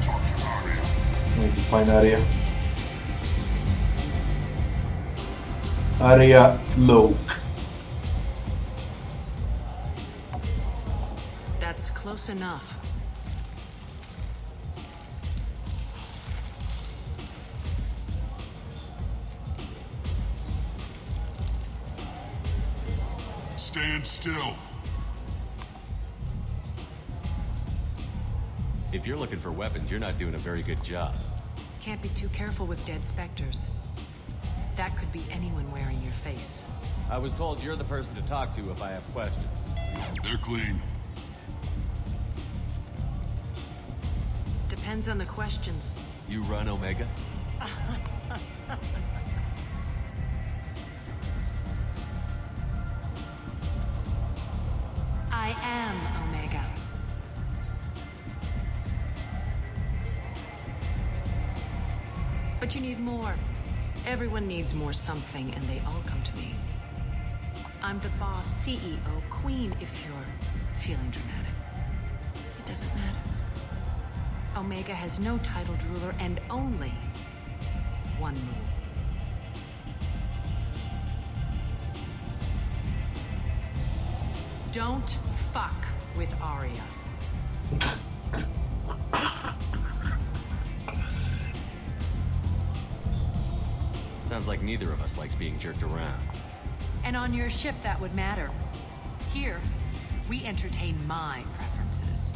Talk to Arya. I need to find Arya. Area Cloak. That's close enough. Stand still. If you're looking for weapons, you're not doing a very good job. Can't be too careful with dead specters. That could be anyone wearing your face. I was told you're the person to talk to if I have questions. They're clean. Depends on the questions. You run Omega? I am Omega. But you need more. Everyone needs more something, and they all come to me. I'm the boss, CEO, queen, if you're feeling dramatic. It doesn't matter. Omega has no titled ruler and only one rule. Don't fuck with Arya. Sounds like neither of us likes being jerked around. And on your ship, that would matter. Here, we entertain my preferences.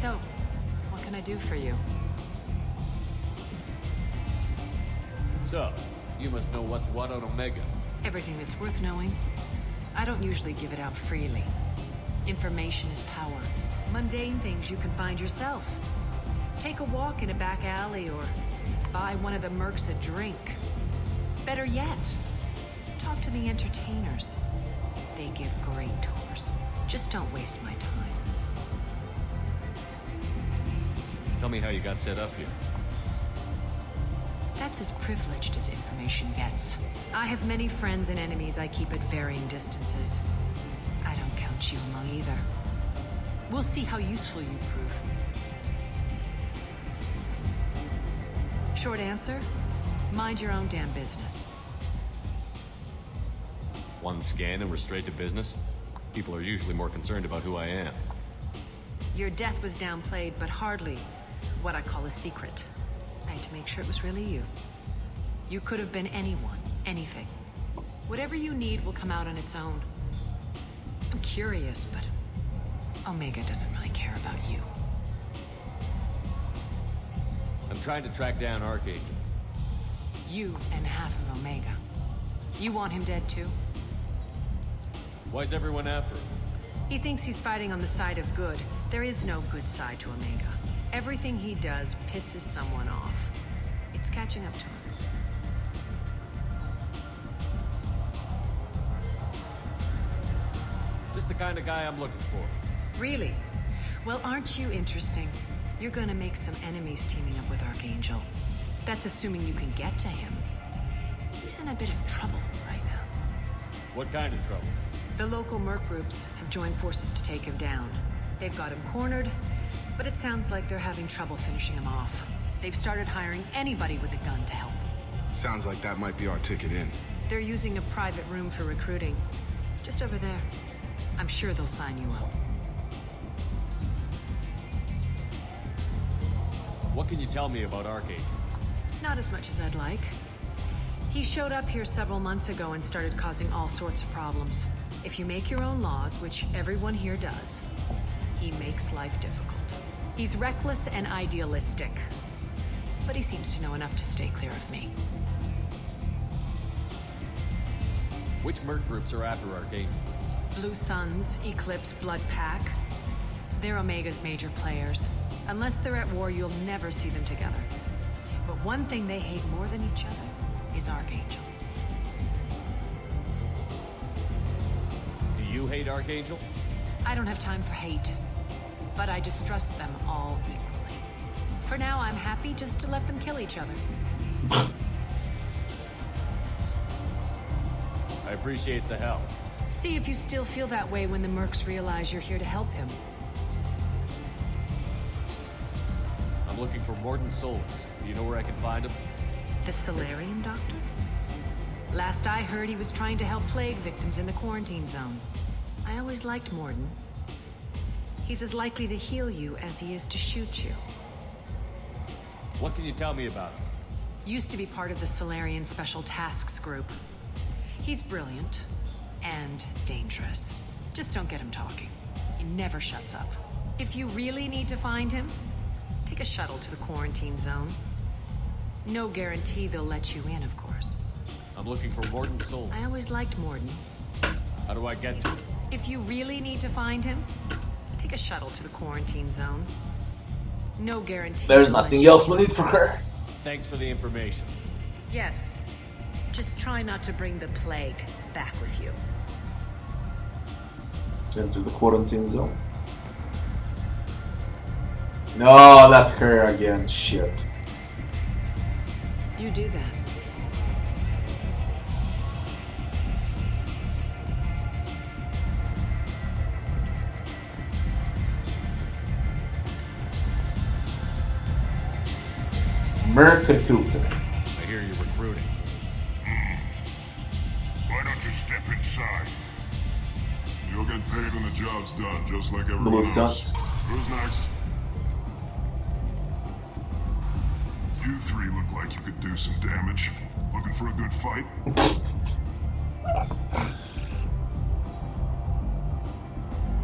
So, what can I do for you? So, you must know what's what on Omega. Everything that's worth knowing. I don't usually give it out freely. Information is power. Mundane things you can find yourself. Take a walk in a back alley or buy one of the mercs a drink. Better yet, talk to the entertainers. They give great tours. Just don't waste my time. Tell me how you got set up here. That's as privileged as information gets. I have many friends and enemies I keep at varying distances. I don't count you among either. We'll see how useful you prove. Short answer, mind your own damn business. One scan and we're straight to business? People are usually more concerned about who I am. Your death was downplayed, but hardly what I call a secret. I had to make sure it was really you. You could have been anyone, anything. Whatever you need will come out on its own. I'm curious, but Omega doesn't really care about you. I'm trying to track down Archangel. You and half of Omega. You want him dead too? Why's everyone after him? He thinks he's fighting on the side of good. There is no good side to Omega. Everything he does pisses someone off. It's catching up to him. Just the kind of guy I'm looking for. Really? Well, aren't you interesting? You're gonna make some enemies teaming up with Archangel. That's assuming you can get to him. He's in a bit of trouble right now. What kind of trouble? The local merc groups have joined forces to take him down. They've got him cornered, but it sounds like they're having trouble finishing him off. They've started hiring anybody with a gun to help them. Sounds like that might be our ticket in. They're using a private room for recruiting. Just over there. I'm sure they'll sign you up. What can you tell me about Archangel? Not as much as I'd like. He showed up here several months ago and started causing all sorts of problems. If you make your own laws, which everyone here does, he makes life difficult. He's reckless and idealistic, but he seems to know enough to stay clear of me. Which merc groups are after Archangel? Blue Suns, Eclipse, Blood Pack. They're Omega's major players. Unless they're at war, you'll never see them together. But one thing they hate more than each other is Archangel. Do you hate Archangel? I don't have time for hate, but I distrust them all equally. For now, I'm happy just to let them kill each other. I appreciate the help. See if you still feel that way when the mercs realize you're here to help him. I'm looking for Mordin Solus. Do you know where I can find him? The Solarian doctor? Last I heard, he was trying to help plague victims in the quarantine zone. I always liked Mordin. He's as likely to heal you as he is to shoot you. What can you tell me about him? Used to be part of the Solarian Special Tasks Group. He's brilliant and dangerous. Just don't get him talking. He never shuts up. If you really need to find him, take a shuttle to the quarantine zone. No guarantee they'll let you in, of course. I'm looking for Mordin Solus. I always liked Mordin. How do I get to him? If you really need to find him, take a shuttle to the quarantine zone. No guarantee. There's nothing else we need for her. Thanks for the information. Yes. Just try not to bring the plague back with you. Enter the quarantine zone. No, not her again. Shit. You do that. Merc recruiter. I hear you're recruiting. Why don't you step inside? You'll get paid when the job's done, just like everyone Blue else. Suns. Who's next? You three look like you could do some damage. Looking for a good fight?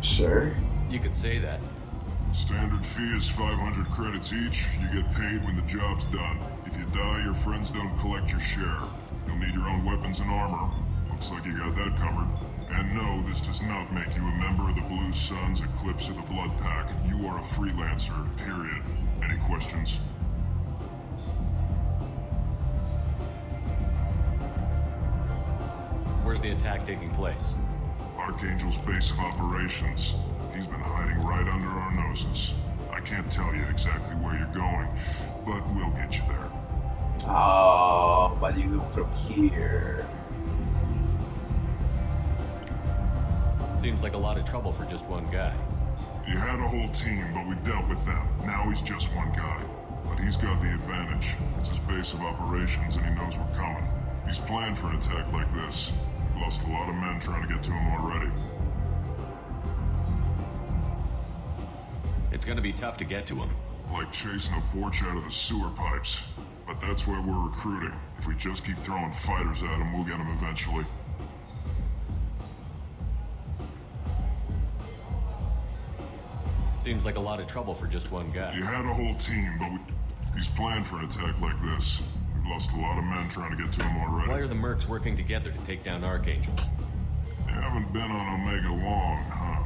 Sure. You could say that. Standard fee is 500 credits each. You get paid when the job's done. If you die, your friends don't collect your share. You'll need your own weapons and armor. Looks like you got that covered. And no, this does not make you a member of the Blue Suns, Eclipse, or the Blood Pack. You are a freelancer, period. Any questions? Where's the attack taking place? Archangel's base of operations. He's been hiding right under our noses. I can't tell you exactly where you're going, but we'll get you there. Oh, but you go from here. Seems like a lot of trouble for just one guy. You had a whole team, but we dealt with them. Now he's just one guy. But he's got the advantage. It's his base of operations, and he knows we're coming. He's planned for an attack like this. Lost a lot of men trying to get to him already. It's gonna be tough to get to him. Like chasing a Vorch out of the sewer pipes. But that's why we're recruiting. If we just keep throwing fighters at him, we'll get him eventually. Seems like a lot of trouble for just one guy. You had a whole team, but he's planned for an attack like this. We've lost a lot of men trying to get to him already. Why are the mercs working together to take down Archangel? You haven't been on Omega long, huh?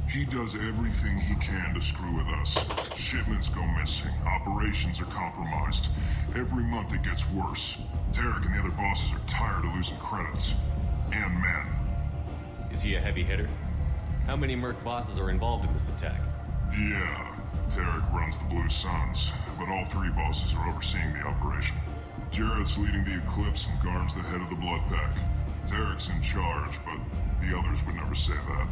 He does everything he can to screw with us. Shipments go missing. Operations are compromised. Every month it gets worse. Tarek and the other bosses are tired of losing credits. And men. Is he a heavy hitter? How many merc bosses are involved in this attack? Yeah, Tarek runs the Blue Suns, but all three bosses are overseeing the operation. Jarrett's leading the Eclipse and Garm's the head of the Blood Pack. Tarek's in charge, but the others would never say that.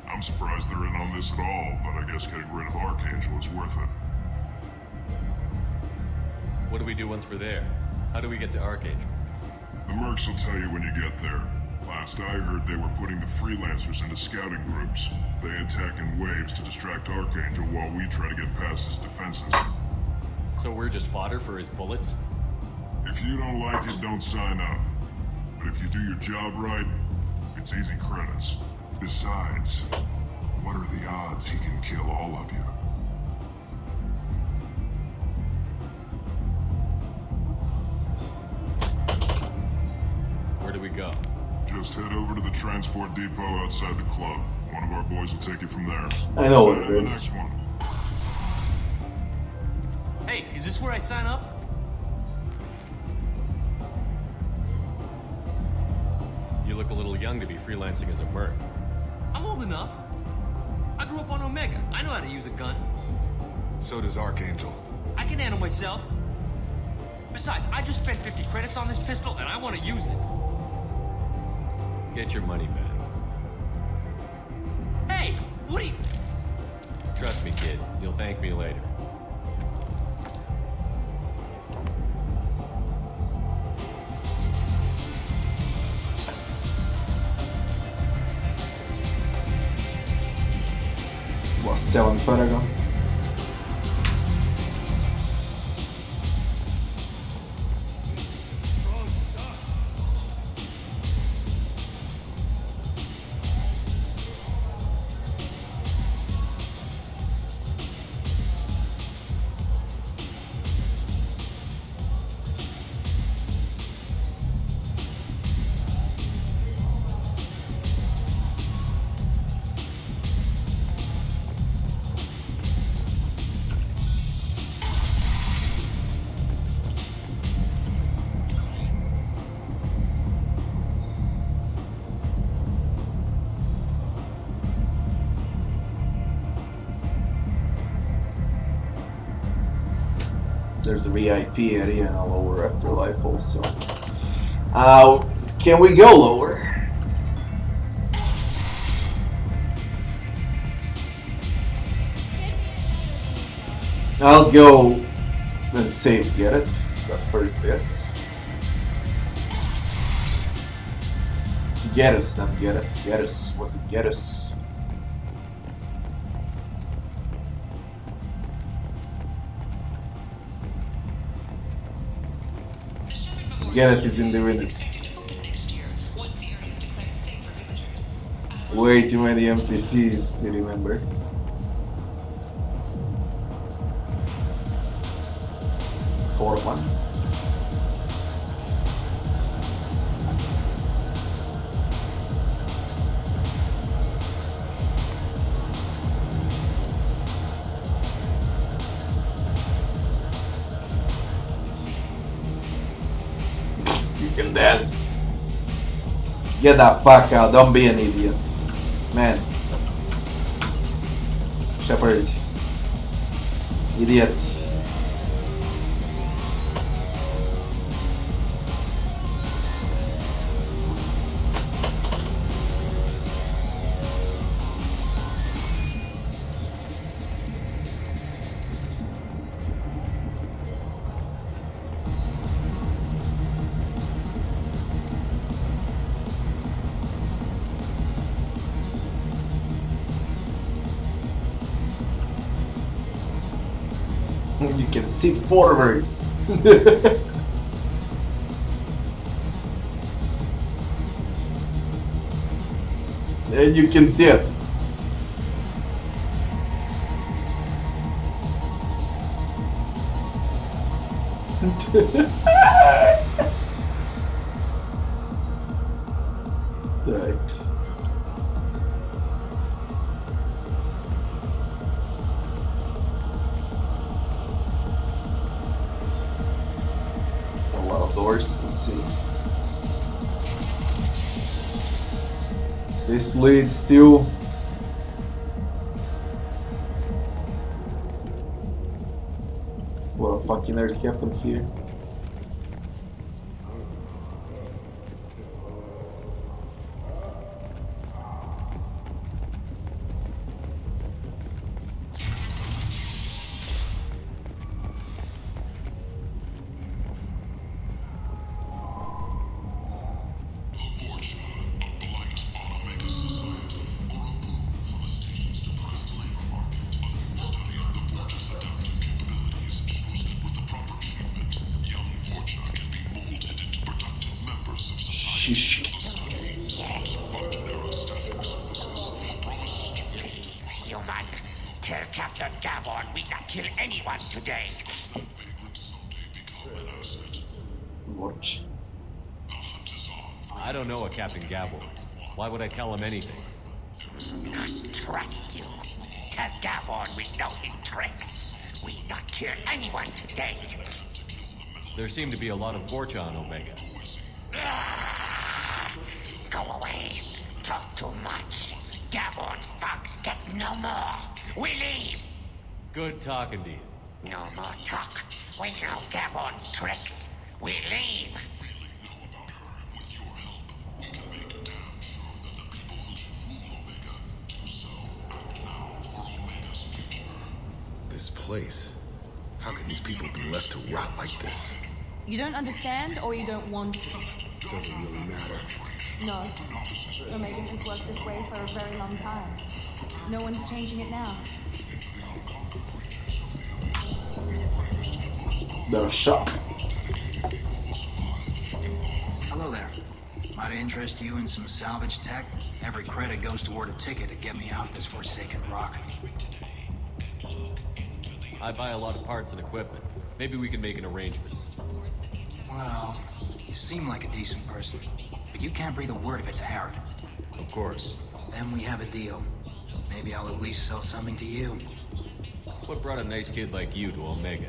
I'm surprised they're in on this at all, but I guess getting rid of Archangel is worth it. What do we do once we're there? How do we get to Archangel? The mercs will tell you when you get there. Last I heard, they were putting the freelancers into scouting groups. They attack in waves to distract Archangel while we try to get past his defenses. So we're just fodder for his bullets? If you don't like it, don't sign up. But if you do your job right, it's easy credits. Besides, what are the odds he can kill all of you? Where do we go? Just head over to the transport depot outside the club. One of our boys will take you from there. I know what it The is. next one. Hey, is this where I sign up? You look a little young to be freelancing as a merc. I'm old enough. I grew up on Omega. I know how to use a gun. So does Archangel. I can handle myself. Besides, I just spent 50 credits on this pistol, and I want to use it. Get your money back. Hey, what are you... Trust me, kid. You'll thank me later. 7 Paragon. There's a VIP area in a lower afterlife also. Can we go lower? I'll go and save Garrett, but first this. Garrus, not Garrett. Garrus. Was it Garrus? Garrett is in divinity. Way too many NPCs to remember. For one. You can dance. Get the fuck out, don't be an idiot. Man. Shepard. Idiot. You can sit forward. And you can dip. Right. Doors. Let's see. This leads to what a fucking earth happened here. Human, tell Captain Gavon we not kill anyone today. Watch. I don't know a Captain Gavon. Why would I tell him anything? Not trust you. Tell Gavon we know his tricks. We not kill anyone today. There seem to be a lot of Vorcha on Omega. Go away. Talk too much. Gavon's thugs get no more. We leave. Good talking to you. No more talk. We know Gavon's tricks. We leave. This place. How can these people be left to rot like this? You don't understand, or you don't want to? Doesn't really matter. No. Omega has worked this way for a very long time. No one's changing it now. The shop. Hello there. Might I interest you in some salvage tech? Every credit goes toward a ticket to get me off this forsaken rock. I buy a lot of parts and equipment. Maybe we can make an arrangement. Well, you seem like a decent person, but you can't breathe a word of it to Harrod. Of course. Then we have a deal. Maybe I'll at least sell something to you. What brought a nice kid like you to Omega?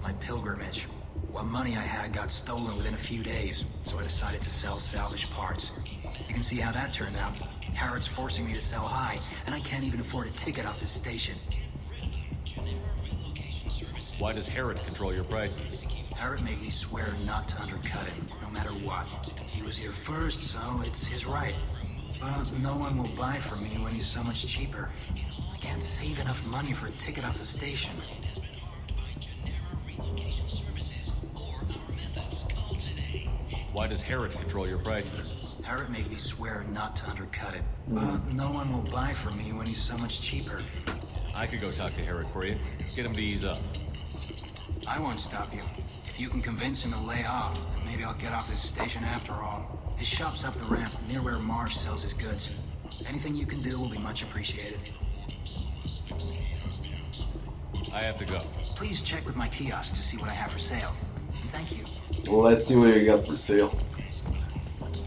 My pilgrimage. What money I had got stolen within a few days, so I decided to sell salvage parts. You can see how that turned out. Harrod's forcing me to sell high, and I can't even afford a ticket off this station. Why does Harrod control your prices? Harrod made me swear not to undercut him, no matter what. He was here first, so it's his right. But no one will buy from me when he's so much cheaper. I can't save enough money for a ticket off the station. Why does Harrod control your prices? Harrod made me swear not to undercut it. But no one will buy from me when he's so much cheaper. I could go talk to Harrod for you. Get him to ease up. I won't stop you. If you can convince him to lay off, then maybe I'll get off this station after all. His shop's up the ramp, near where Marsh sells his goods. Anything you can do will be much appreciated. I have to go. Please check with my kiosk to see what I have for sale. And thank you. Let's see what you got for sale.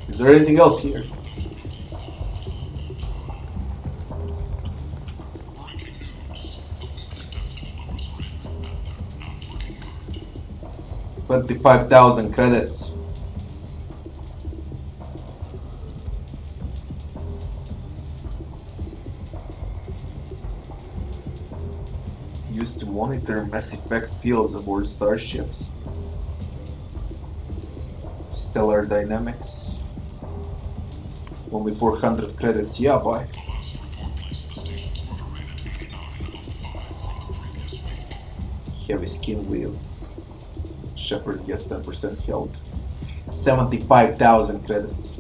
Is there anything else here? $25,000 credits. Used to monitor Mass Effect fields aboard starships. Stellar dynamics. Only 400 credits, yeah, boy. Heavy skin wheel. Shepard gets 10% health. 75,000 credits.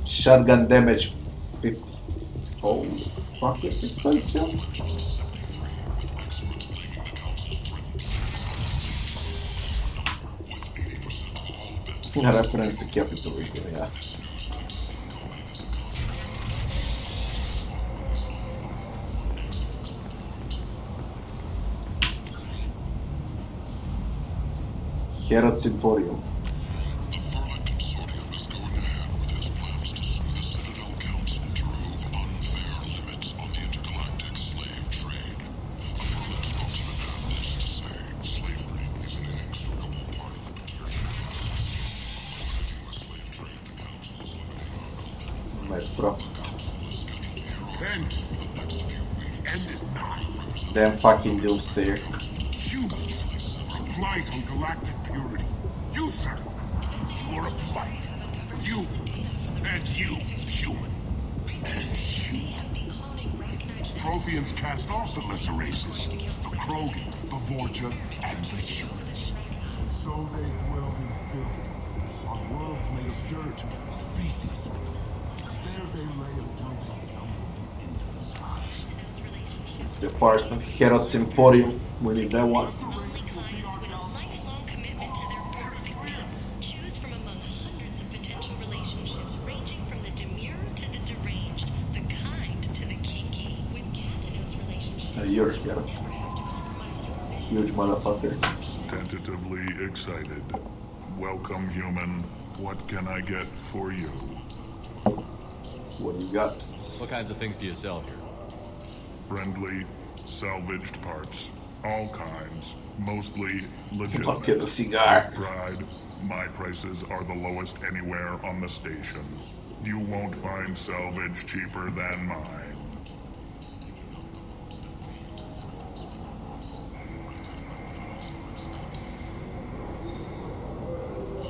Shotgun damage 50. Oh, fuck, it's expensive. A reference to capitalism, yeah. Harrod's Emporium. End is nigh. Damn fucking doomsayer. Humans are a blight on galactic purity. You, sir, you're a blight. And you, human. And you. Protheans cast off the lesser races. The Krogan, the Vorja, and the humans. And so they dwell in filth, on worlds made of dirt and feces. There they lay until they stumble into the skies. It's the apartment. Harrod's Emporium. We need that one. You're Harrod. Huge motherfucker. Tentatively excited. Welcome, human. What can I get for you? What do you got? What kinds of things do you sell here? Friendly, salvaged parts. All kinds. Mostly legitimate. I'll get a cigar. Pride, my prices are the lowest anywhere on the station. You won't find salvage cheaper than mine.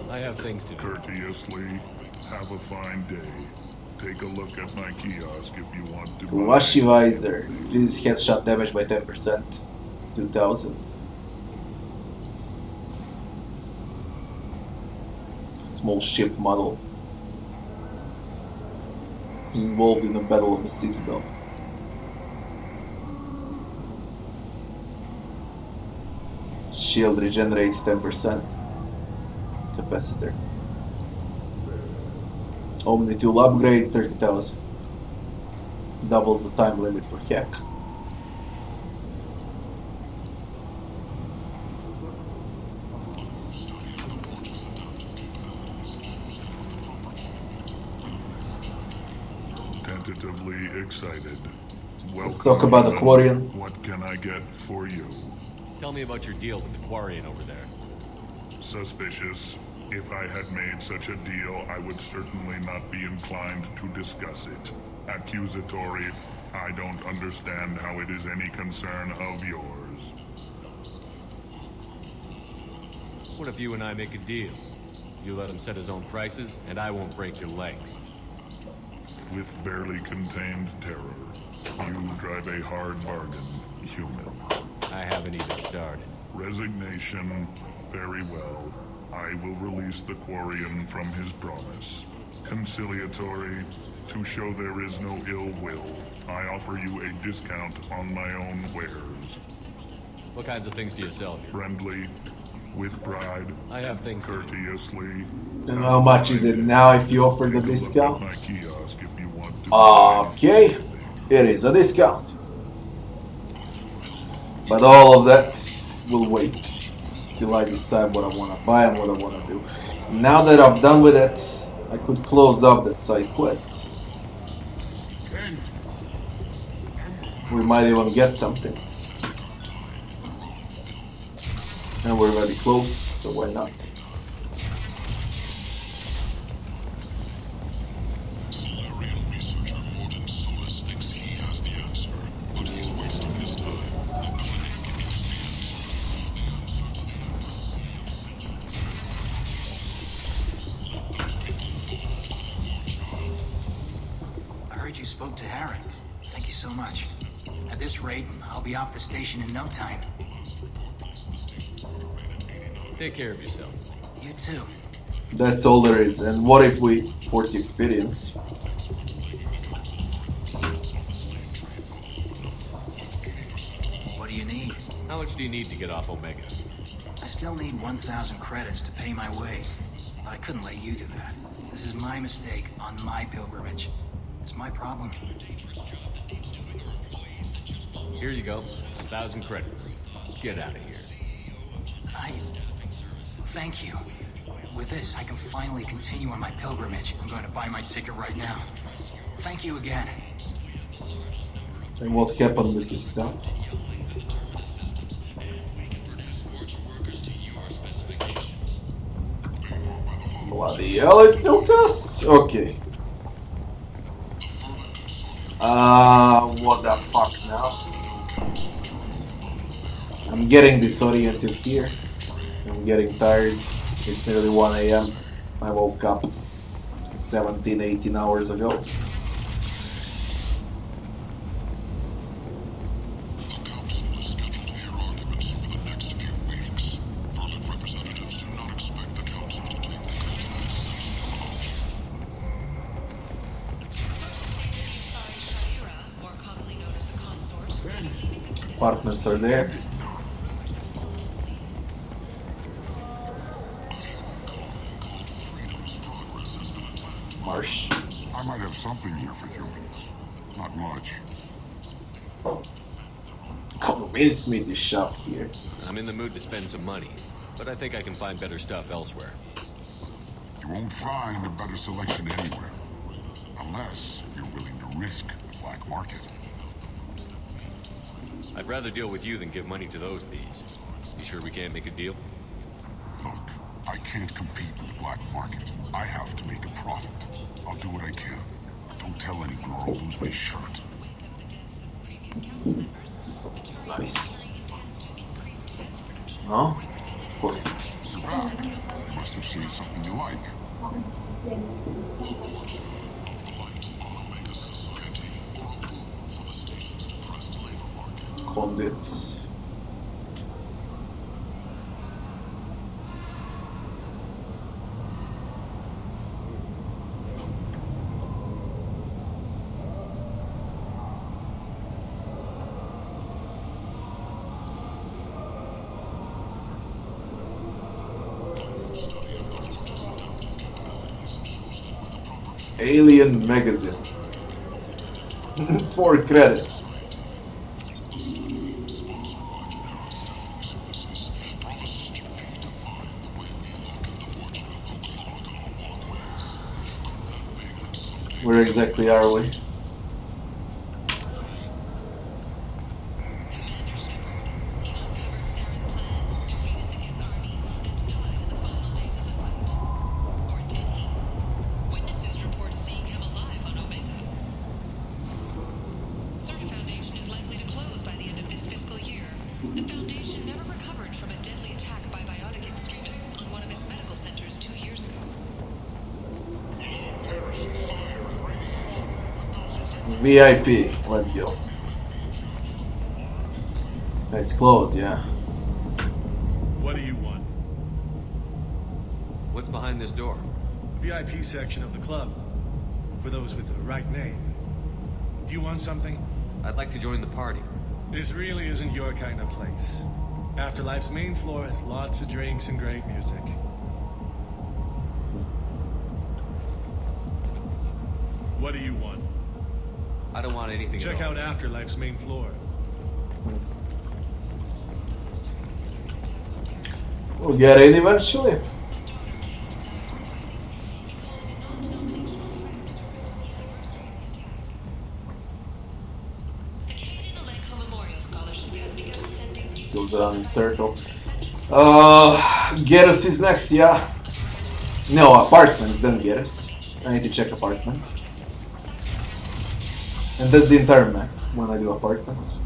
I have things to do. Courteously, have a fine day. Take a look at my kiosk if you want to buy. Washi visor. Increases headshot damage by 10%. 2000. Small ship model. Involved in the Battle of the Citadel. shield regenerate 10%. Capacitor. Omni tool upgrade 30,000. Doubles the time limit for hack. Tentatively excited. Let's talk about the Quarian. What can I get for you? Tell me about your deal with the Quarian over there. Suspicious. If I had made such a deal, I would certainly not be inclined to discuss it. Accusatory. I don't understand how it is any concern of yours. What if you and I make a deal? You let him set his own prices, and I won't break your legs. With barely contained terror, you drive a hard bargain, human. I haven't even started. Resignation. Very well. I will release the Quarian from his promise. Conciliatory. To show there is no ill will, I offer you a discount on my own wares. What kinds of things do you sell here? Friendly. With pride. I have things courteously. And how much is it now if you offer the discount? My kiosk if you want to. Okay, it is a discount. But all of that will wait till I decide what I want to buy and what I want to do. Now that I'm done with it, I could close off that side quest. We might even get something. And we're very close, so why not? I heard you spoke to Harry. Thank you so much. At this rate, I'll be off the station in no time. Take care of yourself. You too. That's all there is. And what if we 40 experience? What do you need? How much do you need to get off Omega? I still need 1,000 credits to pay my way. But I couldn't let you do that. This is my mistake on my pilgrimage. It's my problem. Here you go. 1,000 credits. Get out of here. Thank you. With this, I can finally continue on my pilgrimage. I'm going to buy my ticket right now. Thank you again. And what happened with his stuff? Bloody hell, it still costs? Okay. What the fuck now? I'm getting disoriented here. I'm getting tired. It's nearly 1 AM. I woke up 17, 18 hours ago. Apartments are there. Marsh. I might have something here for humans. Not much. Convince me to shop here. I'm in the mood to spend some money, but I think I can find better stuff elsewhere. You won't find a better selection anywhere. Unless you're willing to risk the black market. I'd rather deal with you than give money to those thieves. You sure we can't make a deal? Look, I can't compete with the black market. I have to make a profit. I'll do what I can. Don't tell anyone or I'll lose my shirt. Nice. No? What's You're back. Must have seen something you like. Conduits. Alien Magazine. 4 credits. Where exactly are we? VIP, let's go. It's closed, yeah. What do you want? What's behind this door? VIP section of the club. For those with the right name. Do you want something? I'd like to join the party. This really isn't your kind of place. Afterlife's main floor has lots of drinks and great music. What do you want? I don't want anything Check at all. out Afterlife's main floor. We'll get in eventually. Goes around in circles. Gerus is next, yeah. No, apartments, then Gerus. I need to check apartments. And that's the entire map when I do apartments.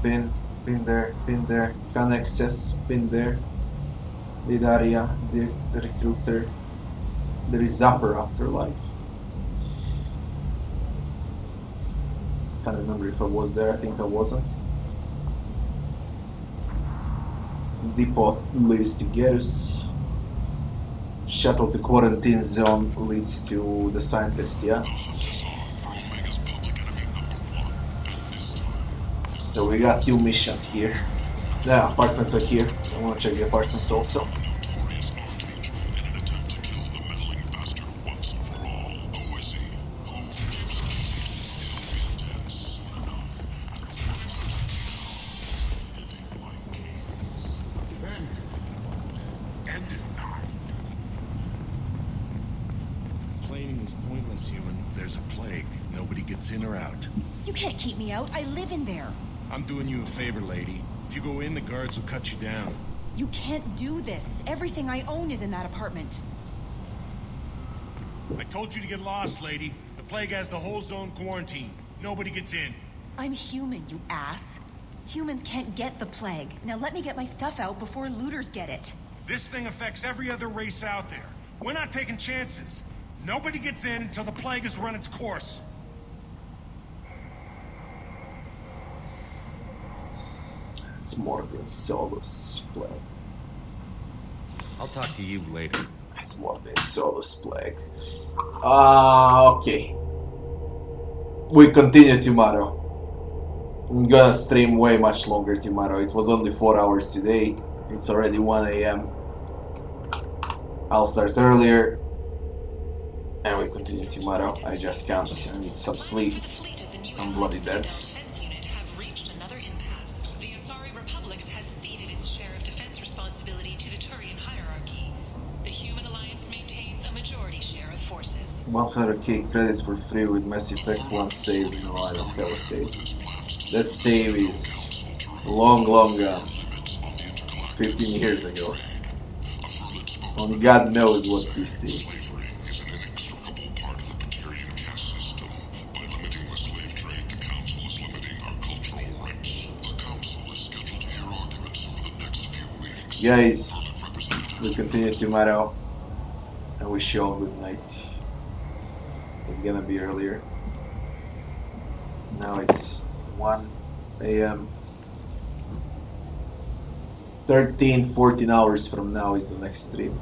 Pin there, can access, pin there. The area, the recruiter. There is Zapper Afterlife. Can't remember if I was there, I think I wasn't. Depot leads to Gerus. Shuttle to quarantine zone leads to the scientist, yeah? So we got 2 missions here. Yeah, apartments are here. I wanna check the apartments also. In or out. You can't keep me out. I live in there. I'm doing you a favor, lady. If you go in, the guards will cut you down. You can't do this. Everything I own is in that apartment. I told you to get lost, lady. The plague has the whole zone quarantined. Nobody gets in. I'm human, you ass. Humans can't get the plague. Now let me get my stuff out before looters get it. This thing affects every other race out there. We're not taking chances. Nobody gets in until the plague has run its course. It's more than Solus Plague. I'll talk to you later. It's more than Solus Plague. Okay. We continue tomorrow. I'm gonna stream way much longer tomorrow. It was only 4 hours today. It's already 1 AM. I'll start earlier. And we continue tomorrow. I just can't. I need some sleep. I'm bloody dead. Forces. 100k credits for free with Mass Effect 1 save. No, I don't have a save. That save is long gone. 15 years ago. Only God knows what PC. Guys, we'll continue tomorrow. I wish you all good night. It's gonna be earlier. Now it's 1 AM. 14 hours from now is the next stream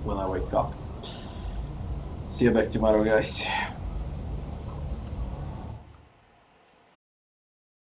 when I wake up. See you back tomorrow, guys.